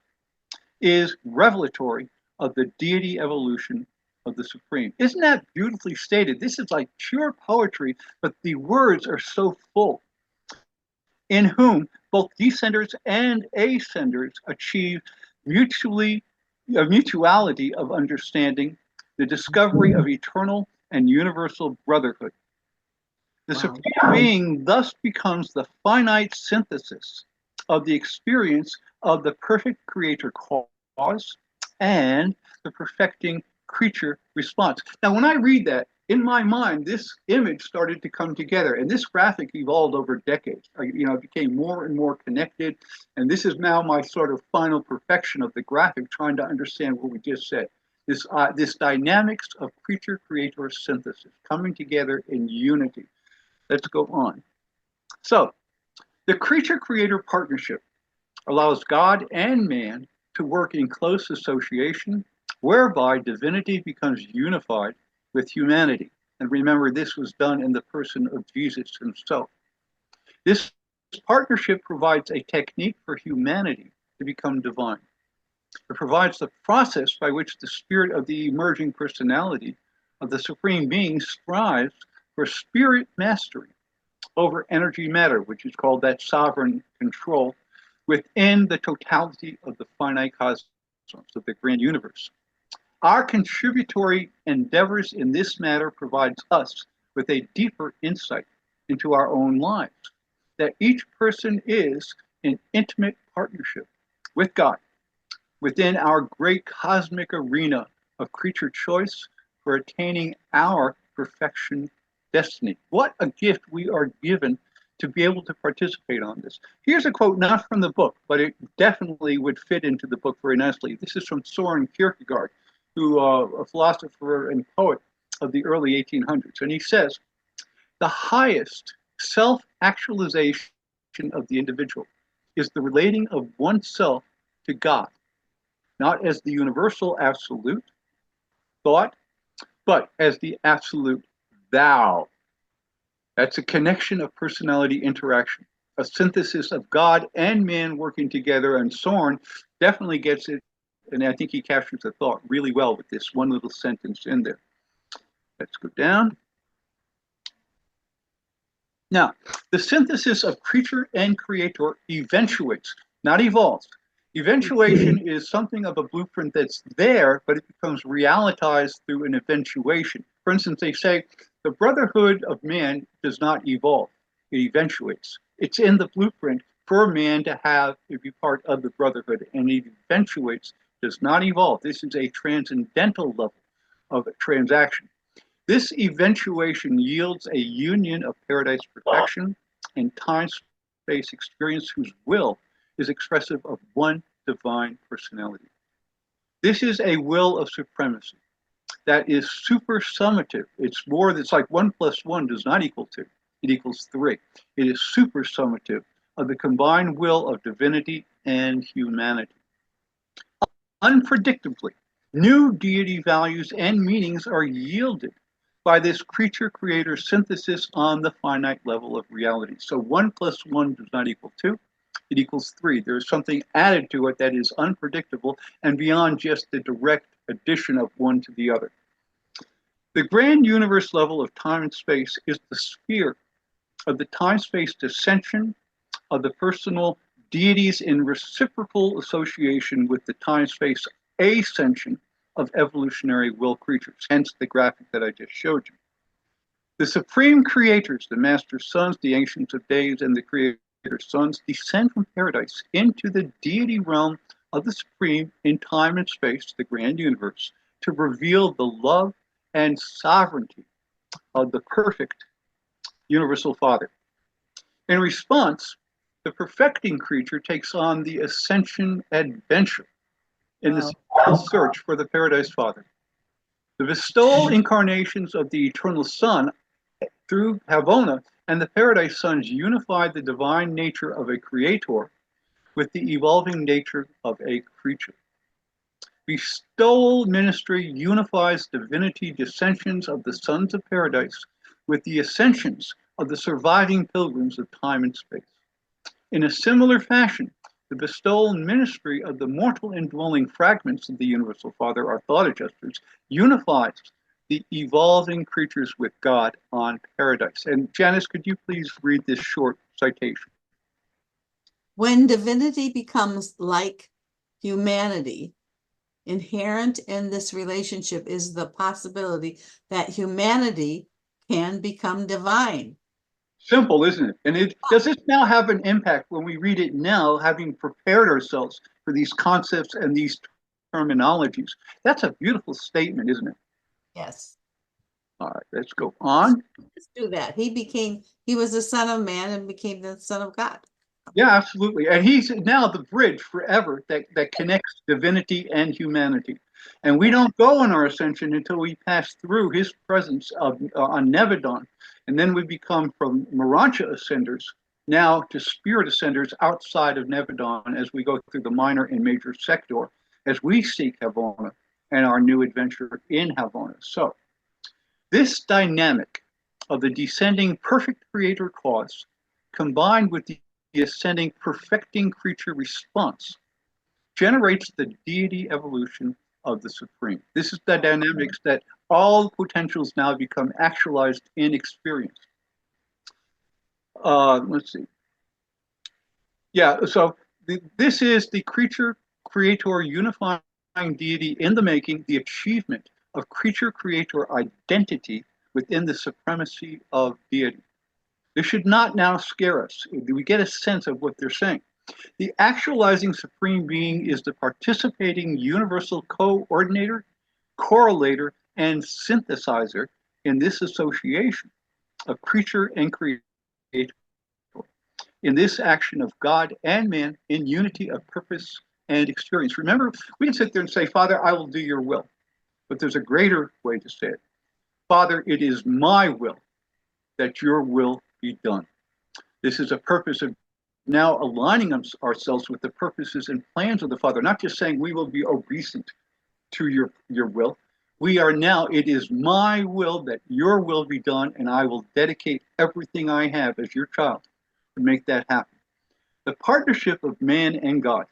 is revelatory of the deity evolution of the Supreme. Isn't that beautifully stated? This is like pure poetry, but the words are so full. In whom both descenders and ascenders achieve mutuality of understanding, the discovery of eternal and universal brotherhood. The Supreme Being thus becomes the finite synthesis of the experience of the perfect creator cause and the perfecting creature response. Now, when I read that, in my mind, this image started to come together, and this graphic evolved over decades. It became more and more connected, and this is now my sort of final perfection of the graphic, trying to understand what we just said. This dynamics of creature-creator synthesis coming together in unity. Let's go on. So, the creature-creator partnership allows God and man to work in close association, whereby divinity becomes unified with humanity. And remember, this was done in the person of Jesus himself. This partnership provides a technique for humanity to become divine. It provides the process by which the spirit of the emerging personality of the Supreme Being strives for spirit mastery over energy matter, which is called that sovereign control within the totality of the finite cosmos of the grand universe. Our contributory endeavors in this matter provides us with a deeper insight into our own lives, that each person is in intimate partnership with God within our great cosmic arena of creature choice for attaining our perfection destiny. What a gift we are given to be able to participate on this. Here's a quote not from the book, but it definitely would fit into the book very nicely. This is from Soren Kierkegaard, who a philosopher and poet of the early 1800s. And he says, the highest self-actualization of the individual is the relating of oneself to God, not as the universal absolute thought, but as the absolute thou. That's a connection of personality interaction, a synthesis of God and man working together. And Soren definitely gets it, and I think he captures the thought really well with this one little sentence in there. Let's go down. Now, the synthesis of creature and creator eventuates, not evolves. Eventuation is something of a blueprint that's there, but it becomes realitized through an eventuation. For instance, they say the brotherhood of man does not evolve, it eventuates. It's in the blueprint for man to have to be part of the brotherhood, and it eventuates, does not evolve. This is a transcendental level of a transaction. This eventuation yields a union of paradise perfection and time-space experience whose will is expressive of one divine personality. This is a will of supremacy that is supersummative. It's more, it's like 1 + 1 does not equal 2, it equals 3. It is supersummative of the combined will of divinity and humanity. Unpredictably, new deity values and meanings are yielded by this creature-creator synthesis on the finite level of reality. So 1 + 1 does not equal 2, it equals 3. There's something added to it that is unpredictable and beyond just the direct addition of one to the other. The grand universe level of time and space is the sphere of the time-space dissension of the personal deities in reciprocal association with the time-space ascension of evolutionary will creatures, hence the graphic that I just showed you. The supreme creators, the master sons, the ancients of days, and the creator sons descend from paradise into the deity realm of the supreme in time and space, the grand universe, to reveal the love and sovereignty of the perfect universal Father. In response, the perfecting creature takes on the ascension adventure in the search for the Paradise Father. The bestowal incarnations of the eternal Son through Havona and the Paradise Sons unify the divine nature of a creator with the evolving nature of a creature. Bestowal ministry unifies divinity dissensions of the Sons of Paradise with the ascensions of the surviving pilgrims of time and space. In a similar fashion, the bestowal ministry of the mortal indwelling fragments of the Universal Father, our thought adjusters, unifies the evolving creatures with God on paradise. And Janice, could you please read this short citation? When divinity becomes like humanity, inherent in this relationship is the possibility that humanity can become divine. Simple, isn't it? And does this now have an impact when we read it now, having prepared ourselves for these concepts and these terminologies? That's a beautiful statement, isn't it? Yes. All right, let's go on. Let's do that. He was the Son of Man and became the Son of God. Yeah, absolutely. And he's now the bridge forever that connects divinity and humanity. And we don't go on our ascension until we pass through his presence on Nevedon. And then we become from Morancha ascenders now to spirit ascenders outside of Nevedon as we go through the minor and major sector as we seek Havona and our new adventure in Havona. So this dynamic of the descending perfect creator cause combined with the ascending perfecting creature response generates the deity evolution of the supreme. This is the dynamics that all potentials now become actualized in experience. Let's see. Yeah, so this is the creature creator unifying deity in the making, the achievement of creature creator identity within the supremacy of deity. This should not now scare us. We get a sense of what they're saying. The actualizing supreme being is the participating universal coordinator, correlator, and synthesizer in this association of creature and creator, in this action of God and man in unity of purpose and experience. Remember, we can sit there and say, Father, I will do your will. But there's a greater way to say it. Father, it is my will that your will be done. This is a purpose of now aligning ourselves with the purposes and plans of the Father, not just saying we will be obedient to your will. We are now, it is my will that your will be done, and I will dedicate everything I have as your child to make that happen. The partnership of man and God,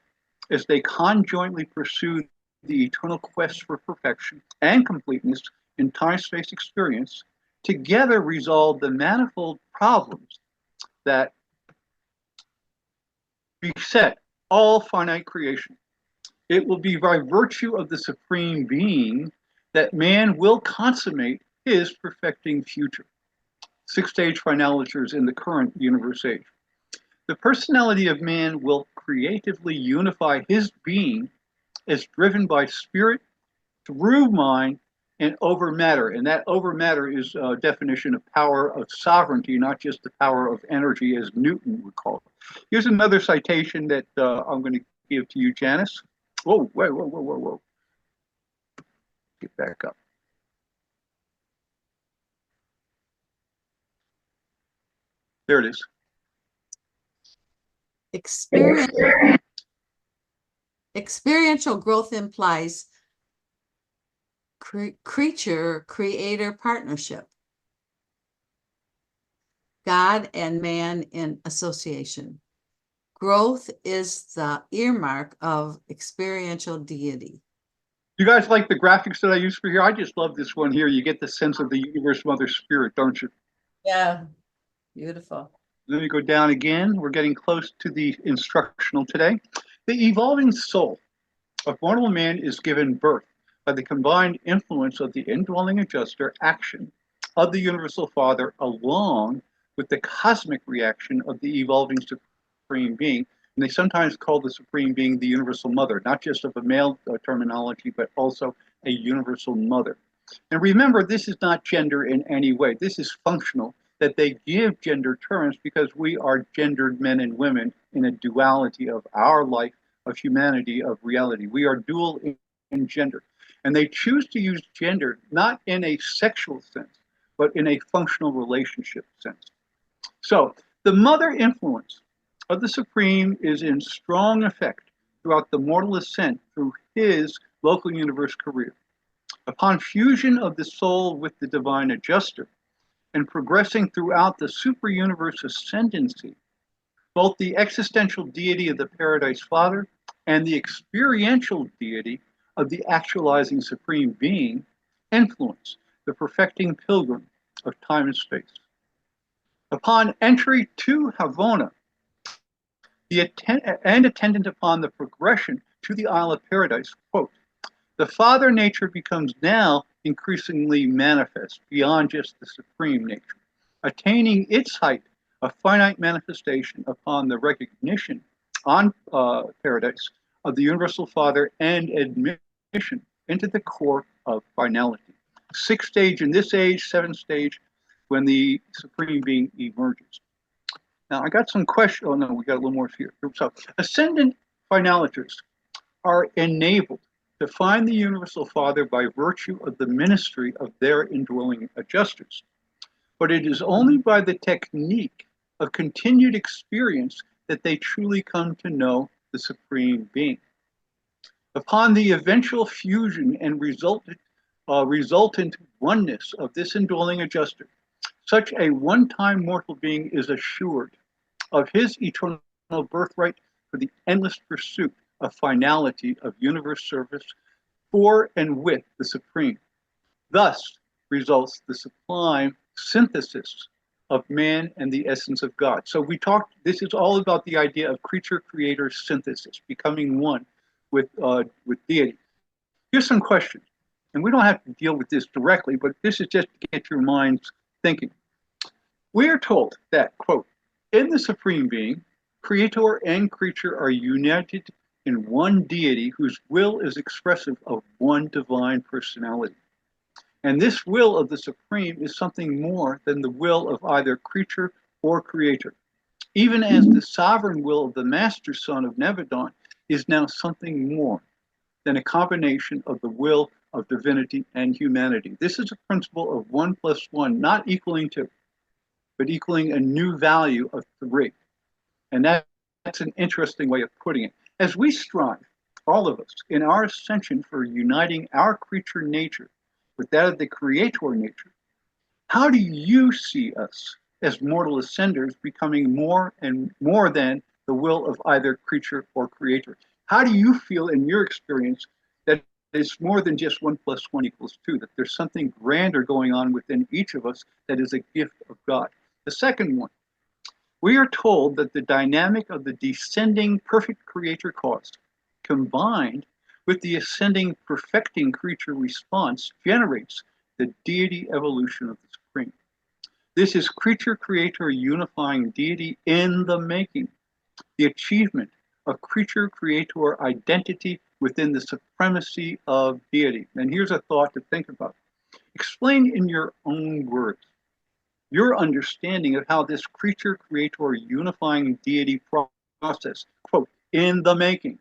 as they conjointly pursue the eternal quest for perfection and completeness in time-space experience, together resolve the manifold problems that beset all finite creation. It will be by virtue of the supreme being that man will consummate his perfecting future. Six-stage finaliters in the current universe age. The personality of man will creatively unify his being as driven by spirit through mind and over matter. And that over matter is a definition of power of sovereignty, not just the power of energy as Newton would call it. Here's another citation that I'm going to give to you, Janice. Whoa, whoa. Get back up. There it is. Experiential growth implies creature-creator partnership. God and man in association. Growth is the earmark of experiential deity. You guys like the graphics that I use for here? I just love this one here. You get the sense of the universe mother spirit, don't you? Yeah, beautiful. Let me go down again. We're getting close to the instructional today. The evolving soul of mortal man is given birth by the combined influence of the indwelling adjuster action of the universal father along with the cosmic reaction of the evolving supreme being. And they sometimes call the supreme being the universal mother, not just of a male terminology, but also a universal mother. And remember, this is not gender in any way. This is functional, that they give gender terms because we are gendered men and women in a duality of our life, of humanity, of reality. We are dual in gender. And they choose to use gender not in a sexual sense, but in a functional relationship sense. So the mother influence of the Supreme is in strong effect throughout the mortal ascent through his local universe career. Upon fusion of the soul with the divine adjuster and progressing throughout the super-universe ascendancy, both the existential deity of the Paradise Father and the experiential deity of the actualizing Supreme Being influence the perfecting pilgrim of time and space. Upon entry to Havona, and attendant upon the progression to the Isle of Paradise, quote, the Father nature becomes now increasingly manifest beyond just the supreme nature, attaining its height of finite manifestation upon the recognition on Paradise of the Universal Father and admission into the core of finality. Sixth stage in this age, seventh stage when the Supreme Being emerges. Now, I got some questions. Oh, no, we got a little more here. So, ascendant finaliters are enabled to find the Universal Father by virtue of the ministry of their indwelling adjusters. But it is only by the technique of continued experience that they truly come to know the Supreme Being. Upon the eventual fusion and resultant oneness of this indwelling adjuster, such a one-time mortal being is assured of his eternal birthright for the endless pursuit of finality of universe service for and with the Supreme. Thus results the sublime synthesis of man and the essence of God. So we talked, this is all about the idea of creature-creator synthesis, becoming one with deity. Here's some questions, and we don't have to deal with this directly, but this is just to get your minds thinking. We are told that, quote, in the Supreme Being, creator and creature are united in one deity whose will is expressive of one divine personality. And this will of the Supreme is something more than the will of either creature or creator, even as the sovereign will of the Master Son of Nebadon is now something more than a combination of the will of divinity and humanity. This is a principle of 1 + 1, not equaling 2, but equaling a new value of 3. And that's an interesting way of putting it. As we strive, all of us, in our ascension for uniting our creature nature with that of the creator nature, how do you see us as mortal ascenders becoming more and more than the will of either creature or creator? How do you feel in your experience that it's more than just 1 + 1 = 2, that there's something grander going on within each of us that is a gift of God? The second one, we are told that the dynamic of the descending perfect creator cause combined with the ascending perfecting creature response generates the deity evolution of the Supreme. This is creature creator unifying deity in the making, the achievement of creature creator identity within the supremacy of deity. And here's a thought to think about. Explain in your own words your understanding of how this creature creator unifying deity process, quote, in the making,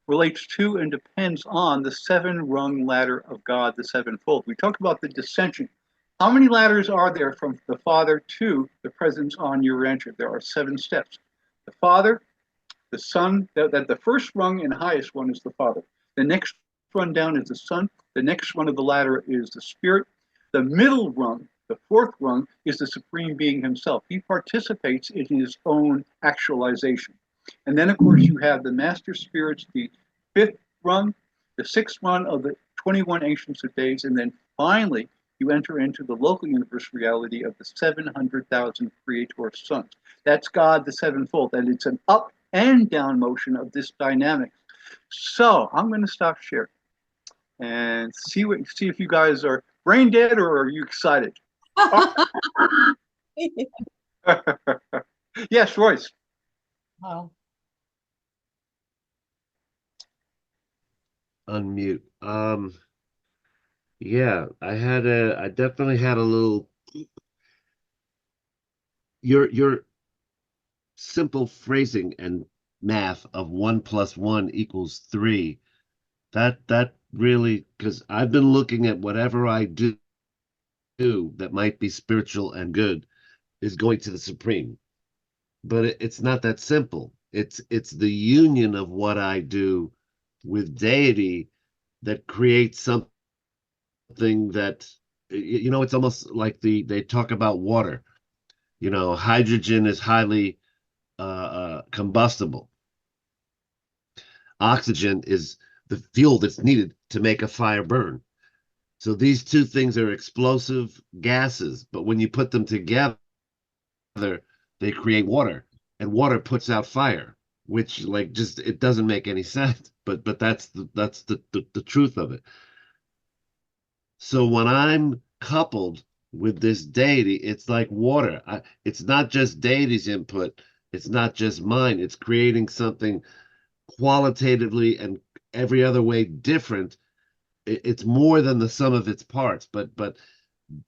relates to and depends on the seven-rung ladder of God, the sevenfold. We talked about the descension. How many ladders are there from the Father to the presence on your rancher? There are 7 steps. The Father, the Son, that the first rung and highest one is the Father. The next run down is the Son. The next one of the ladder is the Spirit. The middle rung, the 4th rung, is the Supreme Being himself. He participates in his own actualization. And then, of course, you have the Master Spirits, the 5th rung, the 6th rung of the 21 Ancients of Days, and then finally, you enter into the local universe reality of the 700,000 Creator sons. That's God, the sevenfold, and it's an up and down motion of this dynamic. So I'm going to stop sharing and see if you guys are brain dead or are you excited? Yes, Royce. Wow. Unmute. Yeah, I definitely had a little, your simple phrasing and math of 1 + 1 = 3. That really, because I've been looking at whatever I do that might be spiritual and good is going to the Supreme. But it's not that simple. It's the union of what I do with deity that creates something that, it's almost like they talk about water. Hydrogen is highly combustible. Oxygen is the fuel that's needed to make a fire burn. So these two things are explosive gases, but when you put them together, they create water, and water puts out fire, which it doesn't make any sense. But that's the truth of it. So when I'm coupled with this deity, it's like water. It's not just deity's input. It's not just mine. It's creating something qualitatively and every other way different. It's more than the sum of its parts, but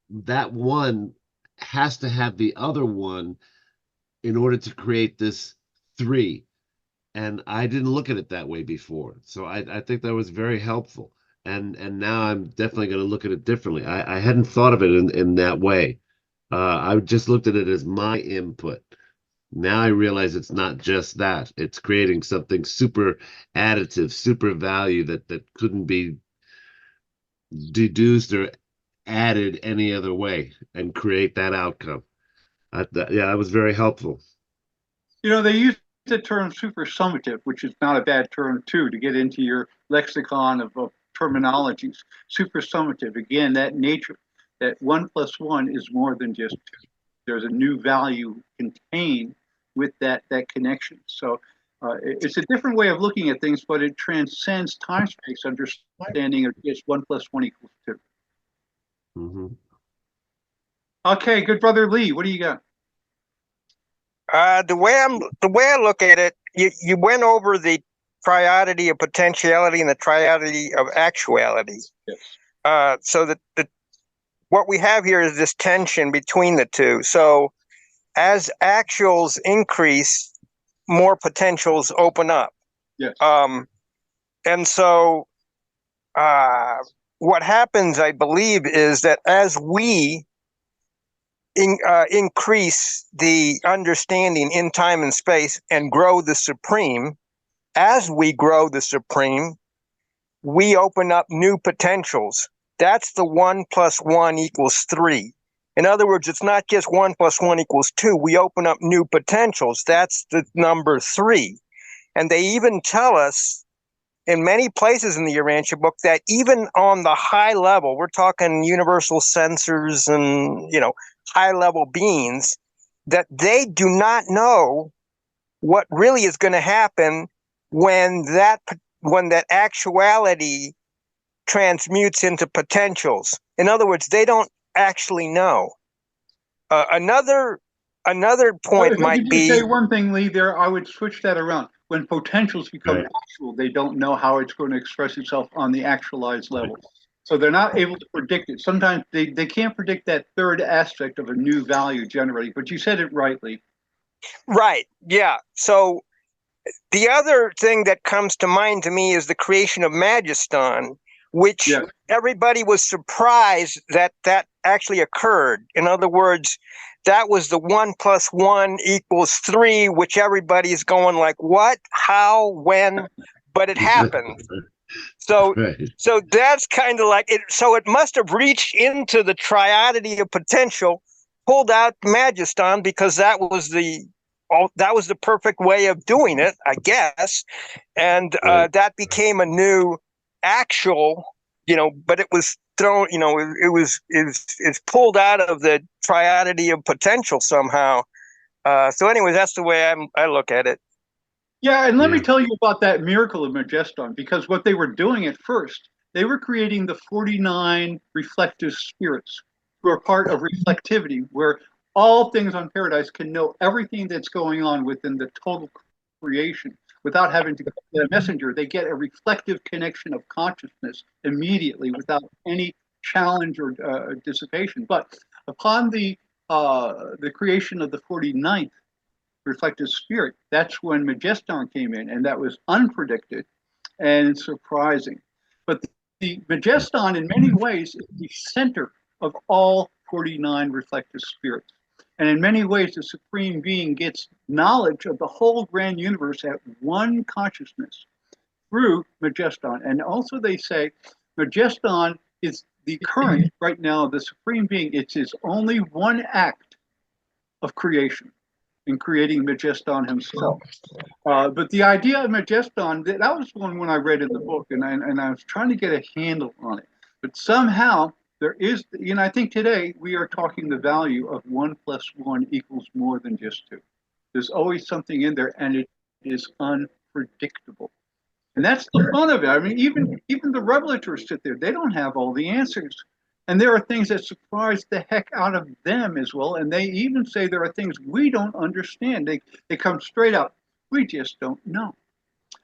that one has to have the other one in order to create this 3. And I didn't look at it that way before. So I think that was very helpful. And now I'm definitely going to look at it differently. I hadn't thought of it in that way. I just looked at it as my input. Now I realize it's not just that. It's creating something super additive, super value that couldn't be deduced or added any other way and create that outcome. That was very helpful. They use the term supersummative, which is not a bad term too, to get into your lexicon of terminologies. Supersummative, again, that nature, that 1 + 1 is more than just 2. There's a new value contained with that connection. So it's a different way of looking at things, but it transcends time-space understanding of just 1 + 1 = 2. Mm-hmm. Okay, good brother Lee, what do you got? The way I look at it, you went over the triadity of potentiality and the triadity of actuality. Yes. So that what we have here is this tension between the two. So as actuals increase, more potentials open up. Yes. And so what happens, I believe, is that as we increase the understanding in time and space and grow the Supreme, as we grow the Supreme, we open up new potentials. That's the 1 + 1 = 3. In other words, it's not just 1 + 1 = 2. We open up new potentials. That's the number 3. And they even tell us in many places in the Urantia book that even on the high level, we're talking universal sensors and, high level beings, that they do not know what really is going to happen when that actuality transmutes into potentials. In other words, they don't actually know. Another point If I might could just say be, one thing, Lee, there, I would switch that around. When potentials become Right. actual, they don't know how it's going to express itself on the actualized level. So they're not able to predict it. Sometimes they can't predict that third aspect of a new value generating, but you said it rightly. right, yeah. So the other thing that comes to mind to me is the creation of Magiston, which Yes. everybody was surprised that that actually occurred. In other words, that was the 1 + 1 = 3, which everybody's going like, what, how, when, but it happened. So, Right. so that's kind of like it. So it must have reached into the triodity of potential, pulled out Magiston, because that was the perfect way of doing it, I guess. And Right. that became a new actual, but it was thrown, it's pulled out of the triodity of potential somehow. So anyway, that's the way I look at it. Yeah, and let me Yeah. tell you about that miracle of Mageston, because what they were doing at first, they were creating the 49 reflective spirits who are part of reflectivity, where all things on Paradise can know everything that's going on within the total creation without having to get a messenger. They get a reflective connection of consciousness immediately without any challenge or dissipation. But upon the creation of the 49th reflective spirit, that's when Mageston came in, and that was unpredicted and surprising. But the Mageston, in many ways, is the center of all 49 reflective spirits. And in many ways, the Supreme Being gets knowledge of the whole grand universe at one consciousness through Mageston. And also, they say Mageston is the current, right now, the Supreme Being. It's his only one act of creation in creating Mageston himself. But the idea of Mageston, that was one when I read in the book, and I was trying to get a handle on it. But somehow there is, I think today we are talking the value of 1 + 1 = more than just 2. There's always something in there, and it is unpredictable. And that's the fun of it. I mean, even the revelators sit there; they don't have all the answers. And there are things that surprise the heck out of them as well. And they even say there are things we don't understand. They come straight up. We just don't know.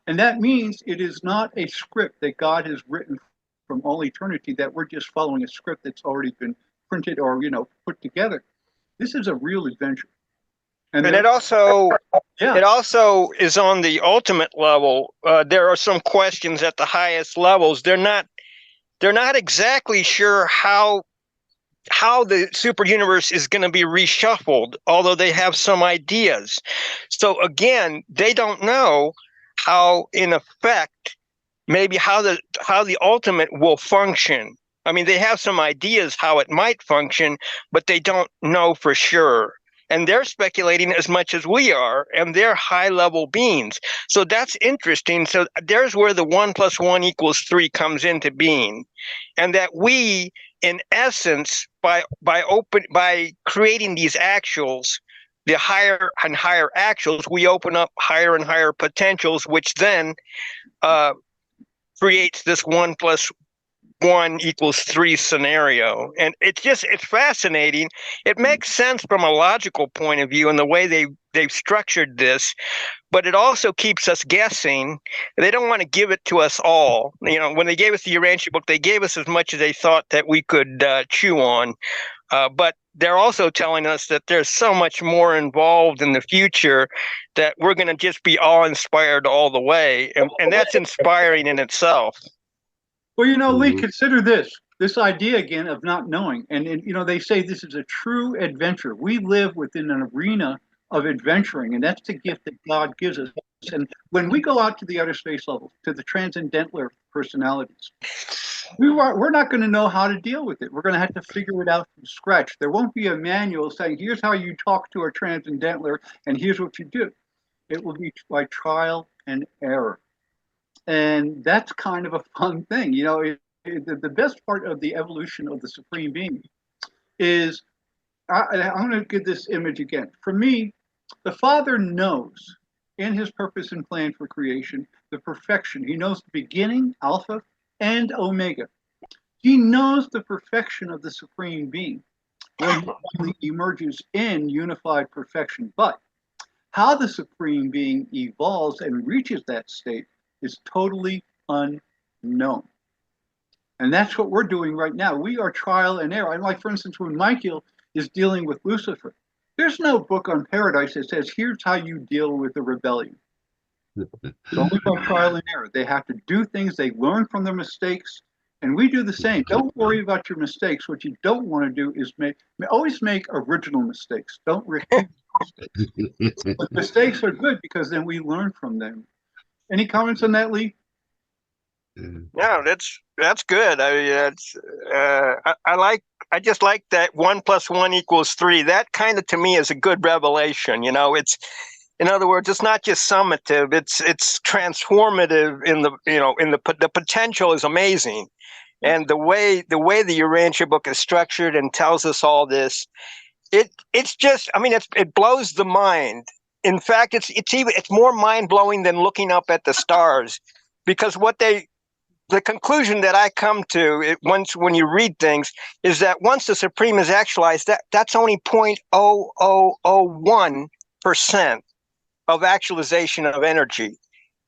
And that means it is not a script that God has written from all eternity, that we're just following a script that's already been printed or, put together. This is a real adventure. And it also is on the ultimate level. There are some questions at the highest levels. They're not exactly sure how the super universe is going to be reshuffled, although they have some ideas. So again, they don't know how, in effect, maybe how the ultimate will function. I mean, they have some ideas how it might function, but they don't know for sure. And they're speculating as much as we are, and they're high-level beings. So that's interesting. So there's where the 1 + 1 = 3 comes into being, and that we, in essence, by creating these actuals, the higher and higher actuals, we open up higher and higher potentials, which then creates this 1 + 1 = 3 scenario. And it's fascinating. It makes sense from a logical point of view in the way they've structured this, but it also keeps us guessing. They don't want to give it to us all. When they gave us the Urantia book, they gave us as much as they thought that we could chew on. But they're also telling us that there's so much more involved in the future that we're going to just be awe-inspired all the way. And that's inspiring in itself. Well, Lee, consider this idea again of not knowing. And they say this is a true adventure. We live within an arena of adventuring, and that's the gift that God gives us. And when we go out to the outer space level, to the transcendental personalities, we're not going to know how to deal with it. We're going to have to figure it out from scratch. There won't be a manual saying, here's how you talk to a transcendentaler, and here's what you do. It will be by trial and error. And that's kind of a fun thing. The best part of the evolution of the Supreme Being is I'm going to give this image again. For me, the Father knows in his purpose and plan for creation the perfection. He knows the beginning, Alpha, and Omega. He knows the perfection of the Supreme Being when he finally emerges in unified perfection. But how the Supreme Being evolves and reaches that state is totally unknown. And that's what we're doing right now. We are trial and error. And like, for instance, when Michael is dealing with Lucifer, there's no book on paradise that says, here's how you deal with the rebellion. It's only by trial and error. They have to do things, they learn from their mistakes, and we do the same. Don't worry about your mistakes. What you don't want to do is always make original mistakes. Don't repeat mistakes. But mistakes are good because then we learn from them. Any comments on that, Lee? No, that's good. I just like that 1 + 1 = 3. That kind of, to me, is a good revelation. You know, it's, in other words, it's not just summative. It's transformative. The potential is amazing, and the way the Urantia book is structured and tells us all this, it's just, I mean, it blows the mind. In fact, it's more mind blowing than looking up at the stars, because the conclusion that I come to when you read things is that once the Supreme is actualized, that's only 0.0001% of actualization of energy.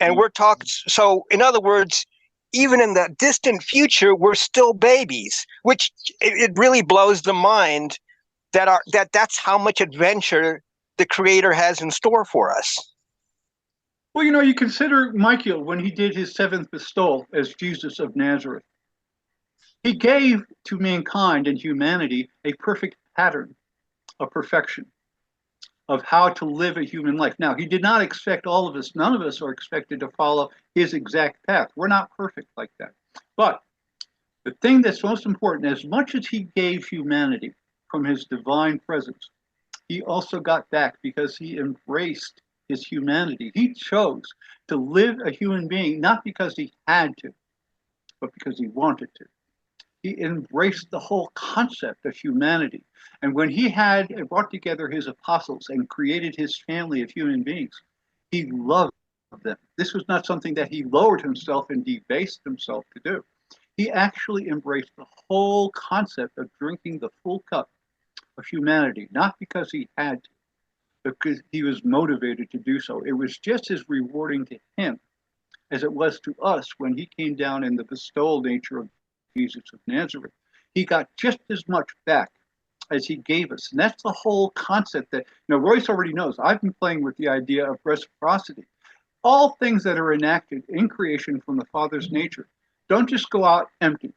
And we're talking, so in other words, even in the distant future, we're still babies, which it really blows the mind that's how much adventure the Creator has in store for us. Well, you consider Michael when he did his 7th bestowal as Jesus of Nazareth. He gave to mankind and humanity a perfect pattern of perfection, of how to live a human life. Now, he did not expect all of us, none of us are expected to follow his exact path. We're not perfect like that. But the thing that's most important, as much as he gave humanity from his divine presence, he also got back because he embraced his humanity. He chose to live a human being, not because he had to, but because he wanted to. He embraced the whole concept of humanity. And when he had brought together his apostles and created his family of human beings, he loved them. This was not something that he lowered himself and debased himself to do. He actually embraced the whole concept of drinking the full cup of humanity, not because he had to, because he was motivated to do so. It was just as rewarding to him as it was to us when he came down in the bestowal nature of Jesus of Nazareth. He got just as much back as he gave us. And that's the whole concept that, Royce already knows. I've been playing with the idea of reciprocity. All things that are enacted in creation from the Father's nature don't just go out empty.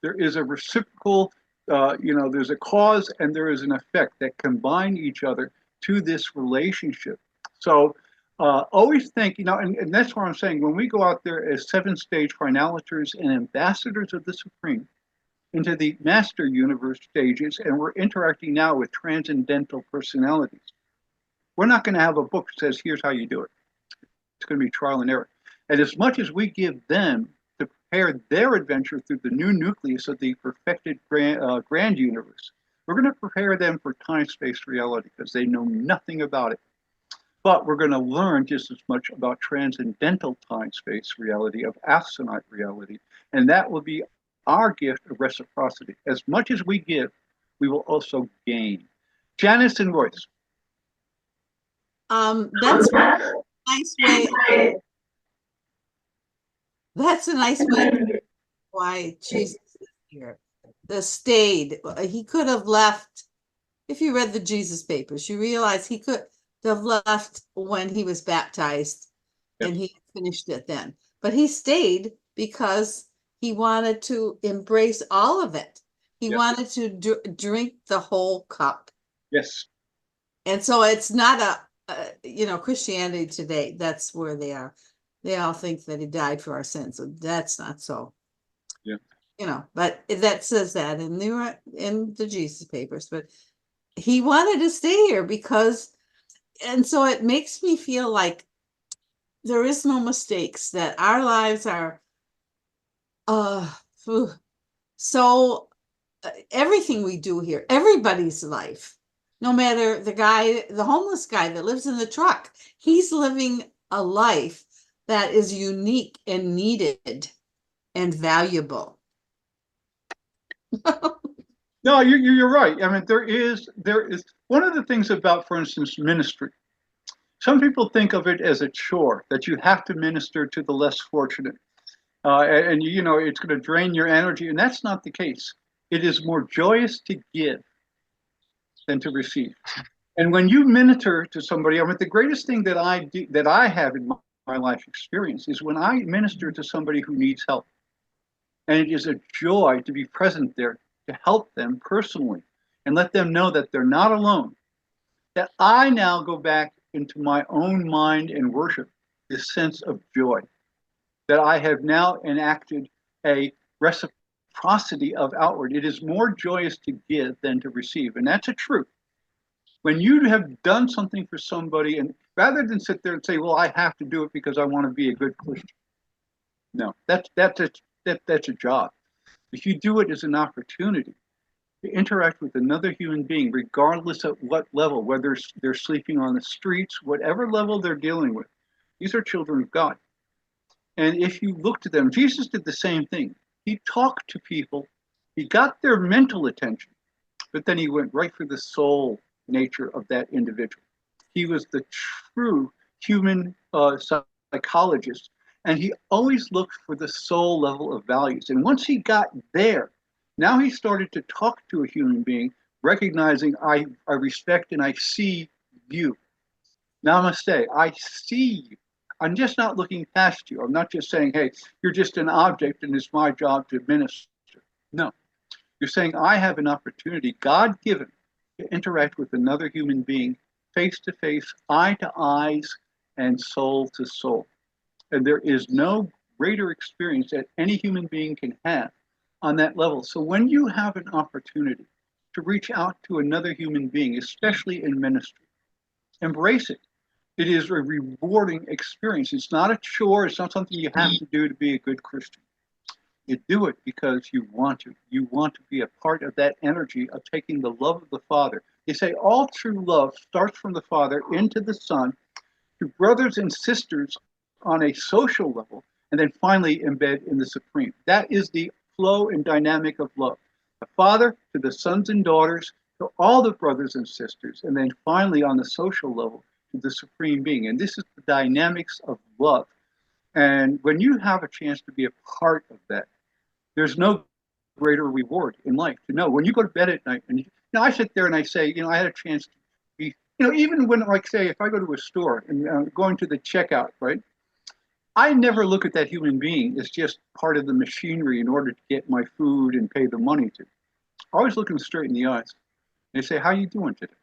There is a reciprocal, there's a cause and there is an effect that combine each other to this relationship. So always think, and that's what I'm saying, when we go out there as 7-stage finaliters and ambassadors of the Supreme into the master universe stages, and we're interacting now with transcendental personalities, we're not going to have a book that says, here's how you do it. It's going to be trial and error. And as much as we give them to prepare their adventure through the new nucleus of the perfected grand universe, we're going to prepare them for time-space reality because they know nothing about it. But we're going to learn just as much about transcendental time-space reality, of asinite reality, and that will be our gift of reciprocity. As much as we give, we will also gain. Janice and Royce. That's a nice way. That's a nice way why Jesus is here. The stayed. He could have left. If you read the Jesus papers, you realize he could have left when he was baptized, and he finished it then. But he stayed because he wanted to embrace all of it. He wanted to drink the whole cup. Yes. And so it's not Christianity today, that's where they are. They all think that he died for our sins. So that's not so. Yeah. But that says that in the Jesus papers. But he wanted to stay here and so it makes me feel like there is no mistakes, that our lives are so everything we do here, everybody's life, no matter the homeless guy that lives in the truck, he's living a life that is unique and needed and valuable. No, you're right. I mean, there is one of the things about, for instance, ministry. Some people think of it as a chore that you have to minister to the less fortunate, and you know it's going to drain your energy, and that's not the case. It is more joyous to give than to receive. And when you minister to somebody, I mean, the greatest thing that I have in my life experience is when I minister to somebody who needs help, and it is a joy to be present there to help them personally and let them know that they're not alone. That I now go back into my own mind and worship this sense of joy. That I have now enacted a reciprocity of outward. It is more joyous to give than to receive. And that's a truth. When you have done something for somebody, and rather than sit there and say, well, I have to do it because I want to be a good Christian. No, that's a job. If you do it as an opportunity to interact with another human being, regardless of what level, whether they're sleeping on the streets, whatever level they're dealing with, these are children of God. And if you look to them, Jesus did the same thing. He talked to people, he got their mental attention, but then he went right for the soul nature of that individual. He was the true human psychologist, and he always looked for the soul level of values. And once he got there, now he started to talk to a human being, recognizing I respect and I see you. Namaste, I see you. I'm just not looking past you. I'm not just saying, hey, you're just an object and it's my job to minister. No, you're saying I have an opportunity, God-given, to interact with another human being face to face, eye to eyes, and soul to soul. And there is no greater experience that any human being can have on that level. So when you have an opportunity to reach out to another human being, especially in ministry, embrace it. It is a rewarding experience. It's not a chore. It's not something you have to do to be a good Christian. You do it because you want to. You want to be a part of that energy of taking the love of the Father. They say all true love starts from the Father into the Son, to brothers and sisters on a social level, and then finally embed in the Supreme. That is the flow and dynamic of love. The Father to the sons and daughters, to all the brothers and sisters, and then finally on the social level to the Supreme Being. And this is the dynamics of love. And when you have a chance to be a part of that, there's no greater reward in life to know. When you go to bed at night, and you know, I sit there and I say, you know, I had a chance to be, you know, even when, like, say, if I go to a store and going to the checkout, right? I never look at that human being as just part of the machinery in order to get my food and pay the money to. I always look them straight in the eyes. They say, how you doing today?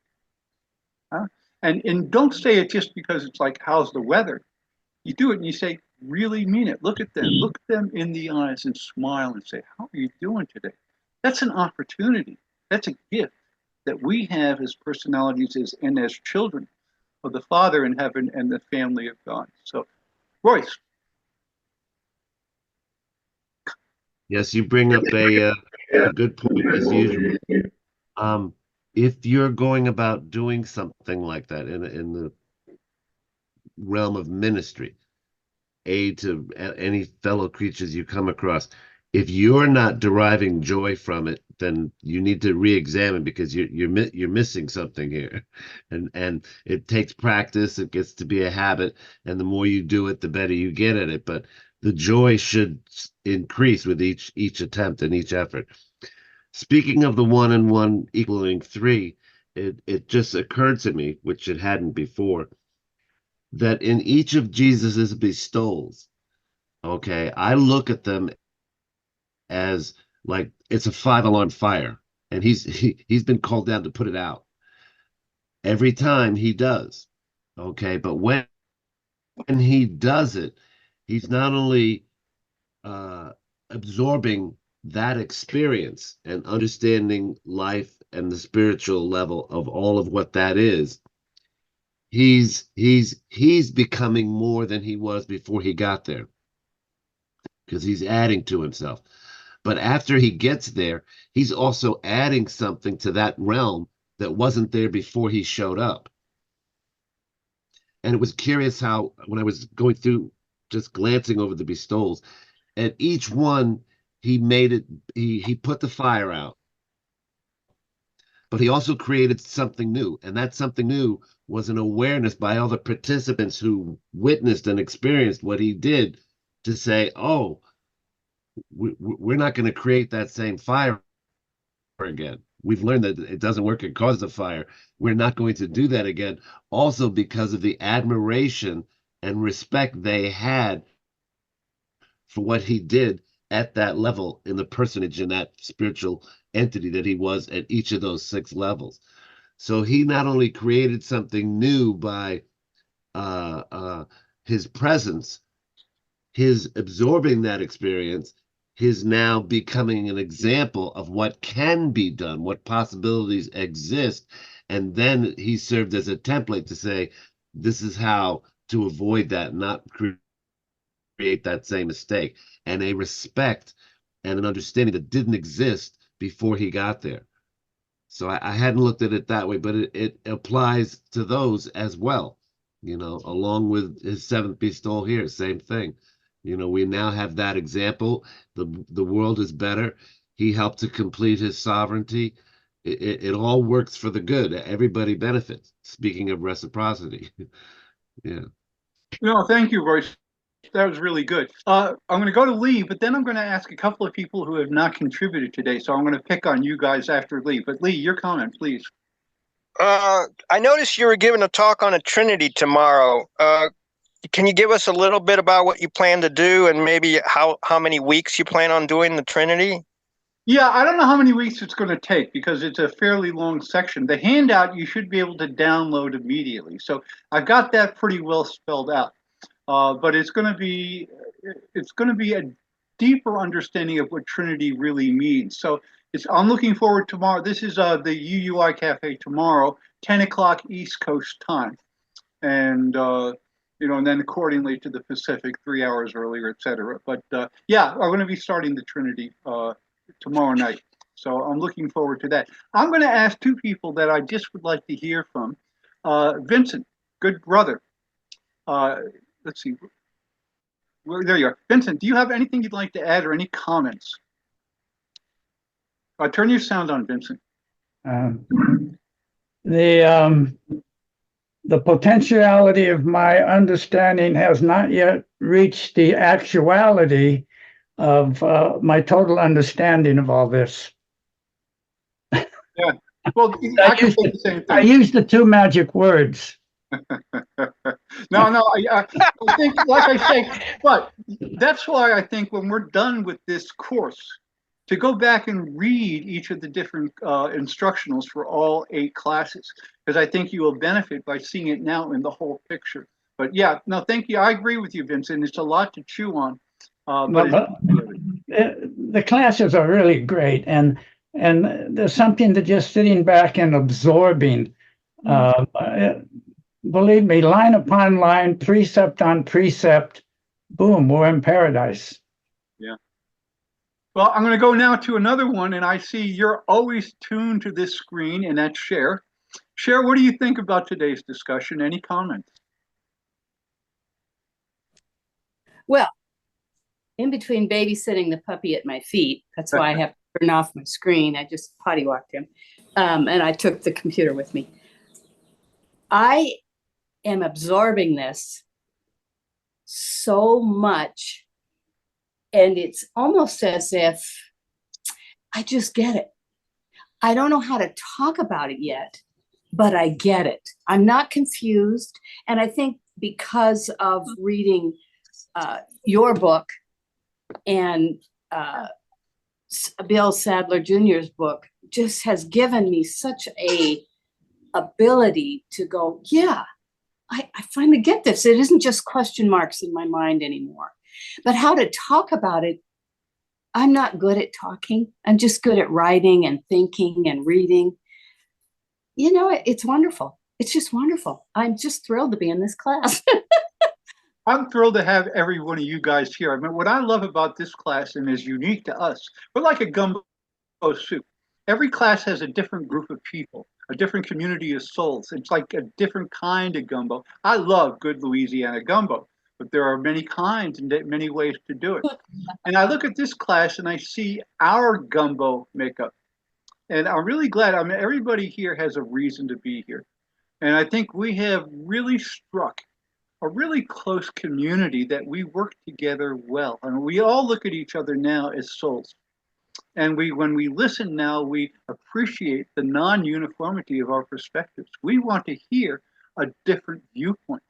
Huh? And don't say it just because it's like, how's the weather? You do it and you say, really mean it. Look at them. Look them in the eyes and smile and say, how are you doing today? That's an opportunity. That's a gift that we have as personalities and as children of the Father in heaven and the family of God. So, Royce. Yes, you bring up a good point as usual. If you're going about doing something like that in the realm of ministry, aid to any fellow creatures you come across, if you're not deriving joy from it, then you need to re-examine, because you're missing something here, and it takes practice. It gets to be a habit, and the more you do it, the better you get at it. But the joy should increase with each attempt and each effort. Speaking of the 1 and 1 equaling 3, it just occurred to me, which it hadn't before, that in each of Jesus's bestowals, okay, I look at them as like it's a 5-alarm fire, and he's been called down to put it out every time he does. Okay, but when he does it, he's not only absorbing that experience and understanding life and the spiritual level of all of what that is, he's becoming more than he was before he got there, because he's adding to himself. But after he gets there, he's also adding something to that realm that wasn't there before he showed up. And it was curious how, when I was going through, just glancing over the bestowals, at each one, he made it, he put the fire out. But he also created something new. And that something new was an awareness by all the participants who witnessed and experienced what he did to say, oh, we're not going to create that same fire again. We've learned that it doesn't work and cause the fire. We're not going to do that again. Also because of the admiration and respect they had for what he did at that level in the personage, in that spiritual entity that he was at each of those 6 levels. So he not only created something new by his presence, his absorbing that experience, his now becoming an example of what can be done, what possibilities exist. And then he served as a template to say, this is how to avoid that, not create that same mistake, and a respect and an understanding that didn't exist before he got there. So I hadn't looked at it that way, but it applies to those as well, you know, along with his 7th bestowal here, same thing. You know, we now have that example. The world is better. He helped to complete his sovereignty. It all works for the good. Everybody benefits. Speaking of reciprocity. Yeah. No, thank you, Royce. That was really good. I'm going to go to Lee, but then I'm going to ask a couple of people who have not contributed today. So I'm going to pick on you guys after Lee. But Lee, your comment, please. I noticed you were giving a talk on a Trinity tomorrow. Can you give us a little bit about what you plan to do and maybe how many weeks you plan on doing the Trinity? Yeah, I don't know how many weeks it's going to take because it's a fairly long section. The handout you should be able to download immediately. So I've got that pretty well spelled out. But it's going to be a deeper understanding of what Trinity really means. So I'm looking forward tomorrow. This is the UUI Cafe tomorrow, 10 o'clock East Coast time, and and then accordingly to the Pacific, 3 hours earlier, etc. But yeah, I'm going to be starting the Trinity tomorrow night. So I'm looking forward to that. I'm going to ask 2 people that I just would like to hear from. Vincent, good brother. Let's see. There you are. Vincent, do you have anything you'd like to add or any comments? Turn your sound on, Vincent. The potentiality of my understanding has not yet reached the actuality of my total understanding of all this. Yeah. Well, I can say the same thing. I used the 2 magic words. No, I think, like I say, but that's why I think when we're done with this course, to go back and read each of the different instructionals for all 8 classes, because I think you will benefit by seeing it now in the whole picture. But yeah, no, thank you. I agree with you, Vincent. It's a lot to chew on. The classes are really great, and there's something to just sitting back and absorbing. Believe me, line upon line, precept on precept, boom, we're in paradise. Yeah. Well, I'm going to go now to another one, and I see you're always tuned to this screen, and that's Cher. Cher, what do you think about today's discussion? Any comments? Well, in between babysitting the puppy at my feet, that's why I have to turn off my screen. I just potty walked him, and I took the computer with me. I am absorbing this so much, and it's almost as if I just get it. I don't know how to talk about it yet, but I get it. I'm not confused, and I think because of reading your book and Bill Sadler Jr.'s book just has given me such a ability to go, yeah, I finally get this. It isn't just question marks in my mind anymore. But how to talk about it, I'm not good at talking. I'm just good at writing and thinking and reading. You know, it's wonderful. It's just wonderful. I'm just thrilled to be in this class. I'm thrilled to have every one of you guys here. I mean, what I love about this class and is unique to us, we're like a gumbo soup. Every class has a different group of people, a different community of souls. It's like a different kind of gumbo. I love good Louisiana gumbo, but there are many kinds and many ways to do it. And I look at this class and I see our gumbo makeup. And I'm really glad. I mean, everybody here has a reason to be here. And I think we have really struck a really close community that we work together well. I mean, we all look at each other now as souls. And when we listen now, we appreciate the non-uniformity of our perspectives. We want to hear a different viewpoint.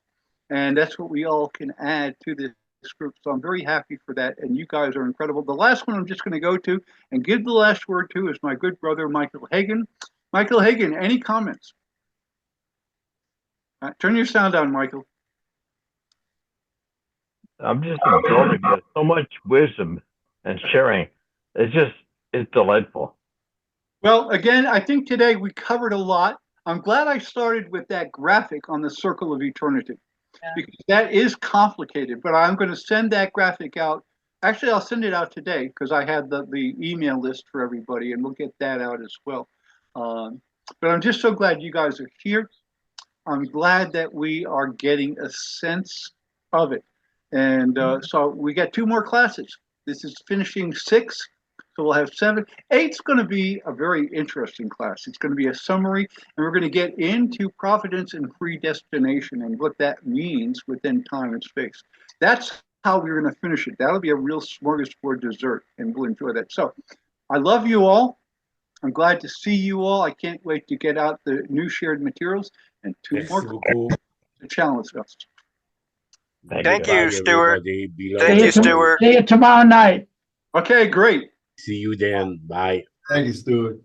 And that's what we all can add to this group. So I'm very happy for that. And you guys are incredible. The last one I'm just going to go to and give the last word to is my good brother, Michael Hagan. Michael Hagan, any comments? Turn your sound on, Michael. I'm just absorbing this. So much wisdom and sharing. It's delightful. Well, again, I think today we covered a lot. I'm glad I started with that graphic on the circle of eternity, because that is complicated, but I'm going to send that graphic out. Actually, I'll send it out today because I had the email list for everybody, and we'll get that out as well. But I'm just so glad you guys are here. I'm glad that we are getting a sense of it. And so we got 2 more classes. This is finishing 6, so we'll have 7. 8's going to be a very interesting class. It's going to be a summary, and we're going to get into providence and predestination and what that means within time and space. That's how we're going to finish it. That'll be a real smorgasbord dessert, and we'll enjoy that. So I love you all. I'm glad to see you all. I can't wait to get out the new shared materials and 2 more to challenge us. Thank you, Stuart. See Thank you, Stuart. See you tomorrow night. Okay, great. See you then. Bye. Thank you, Stuart.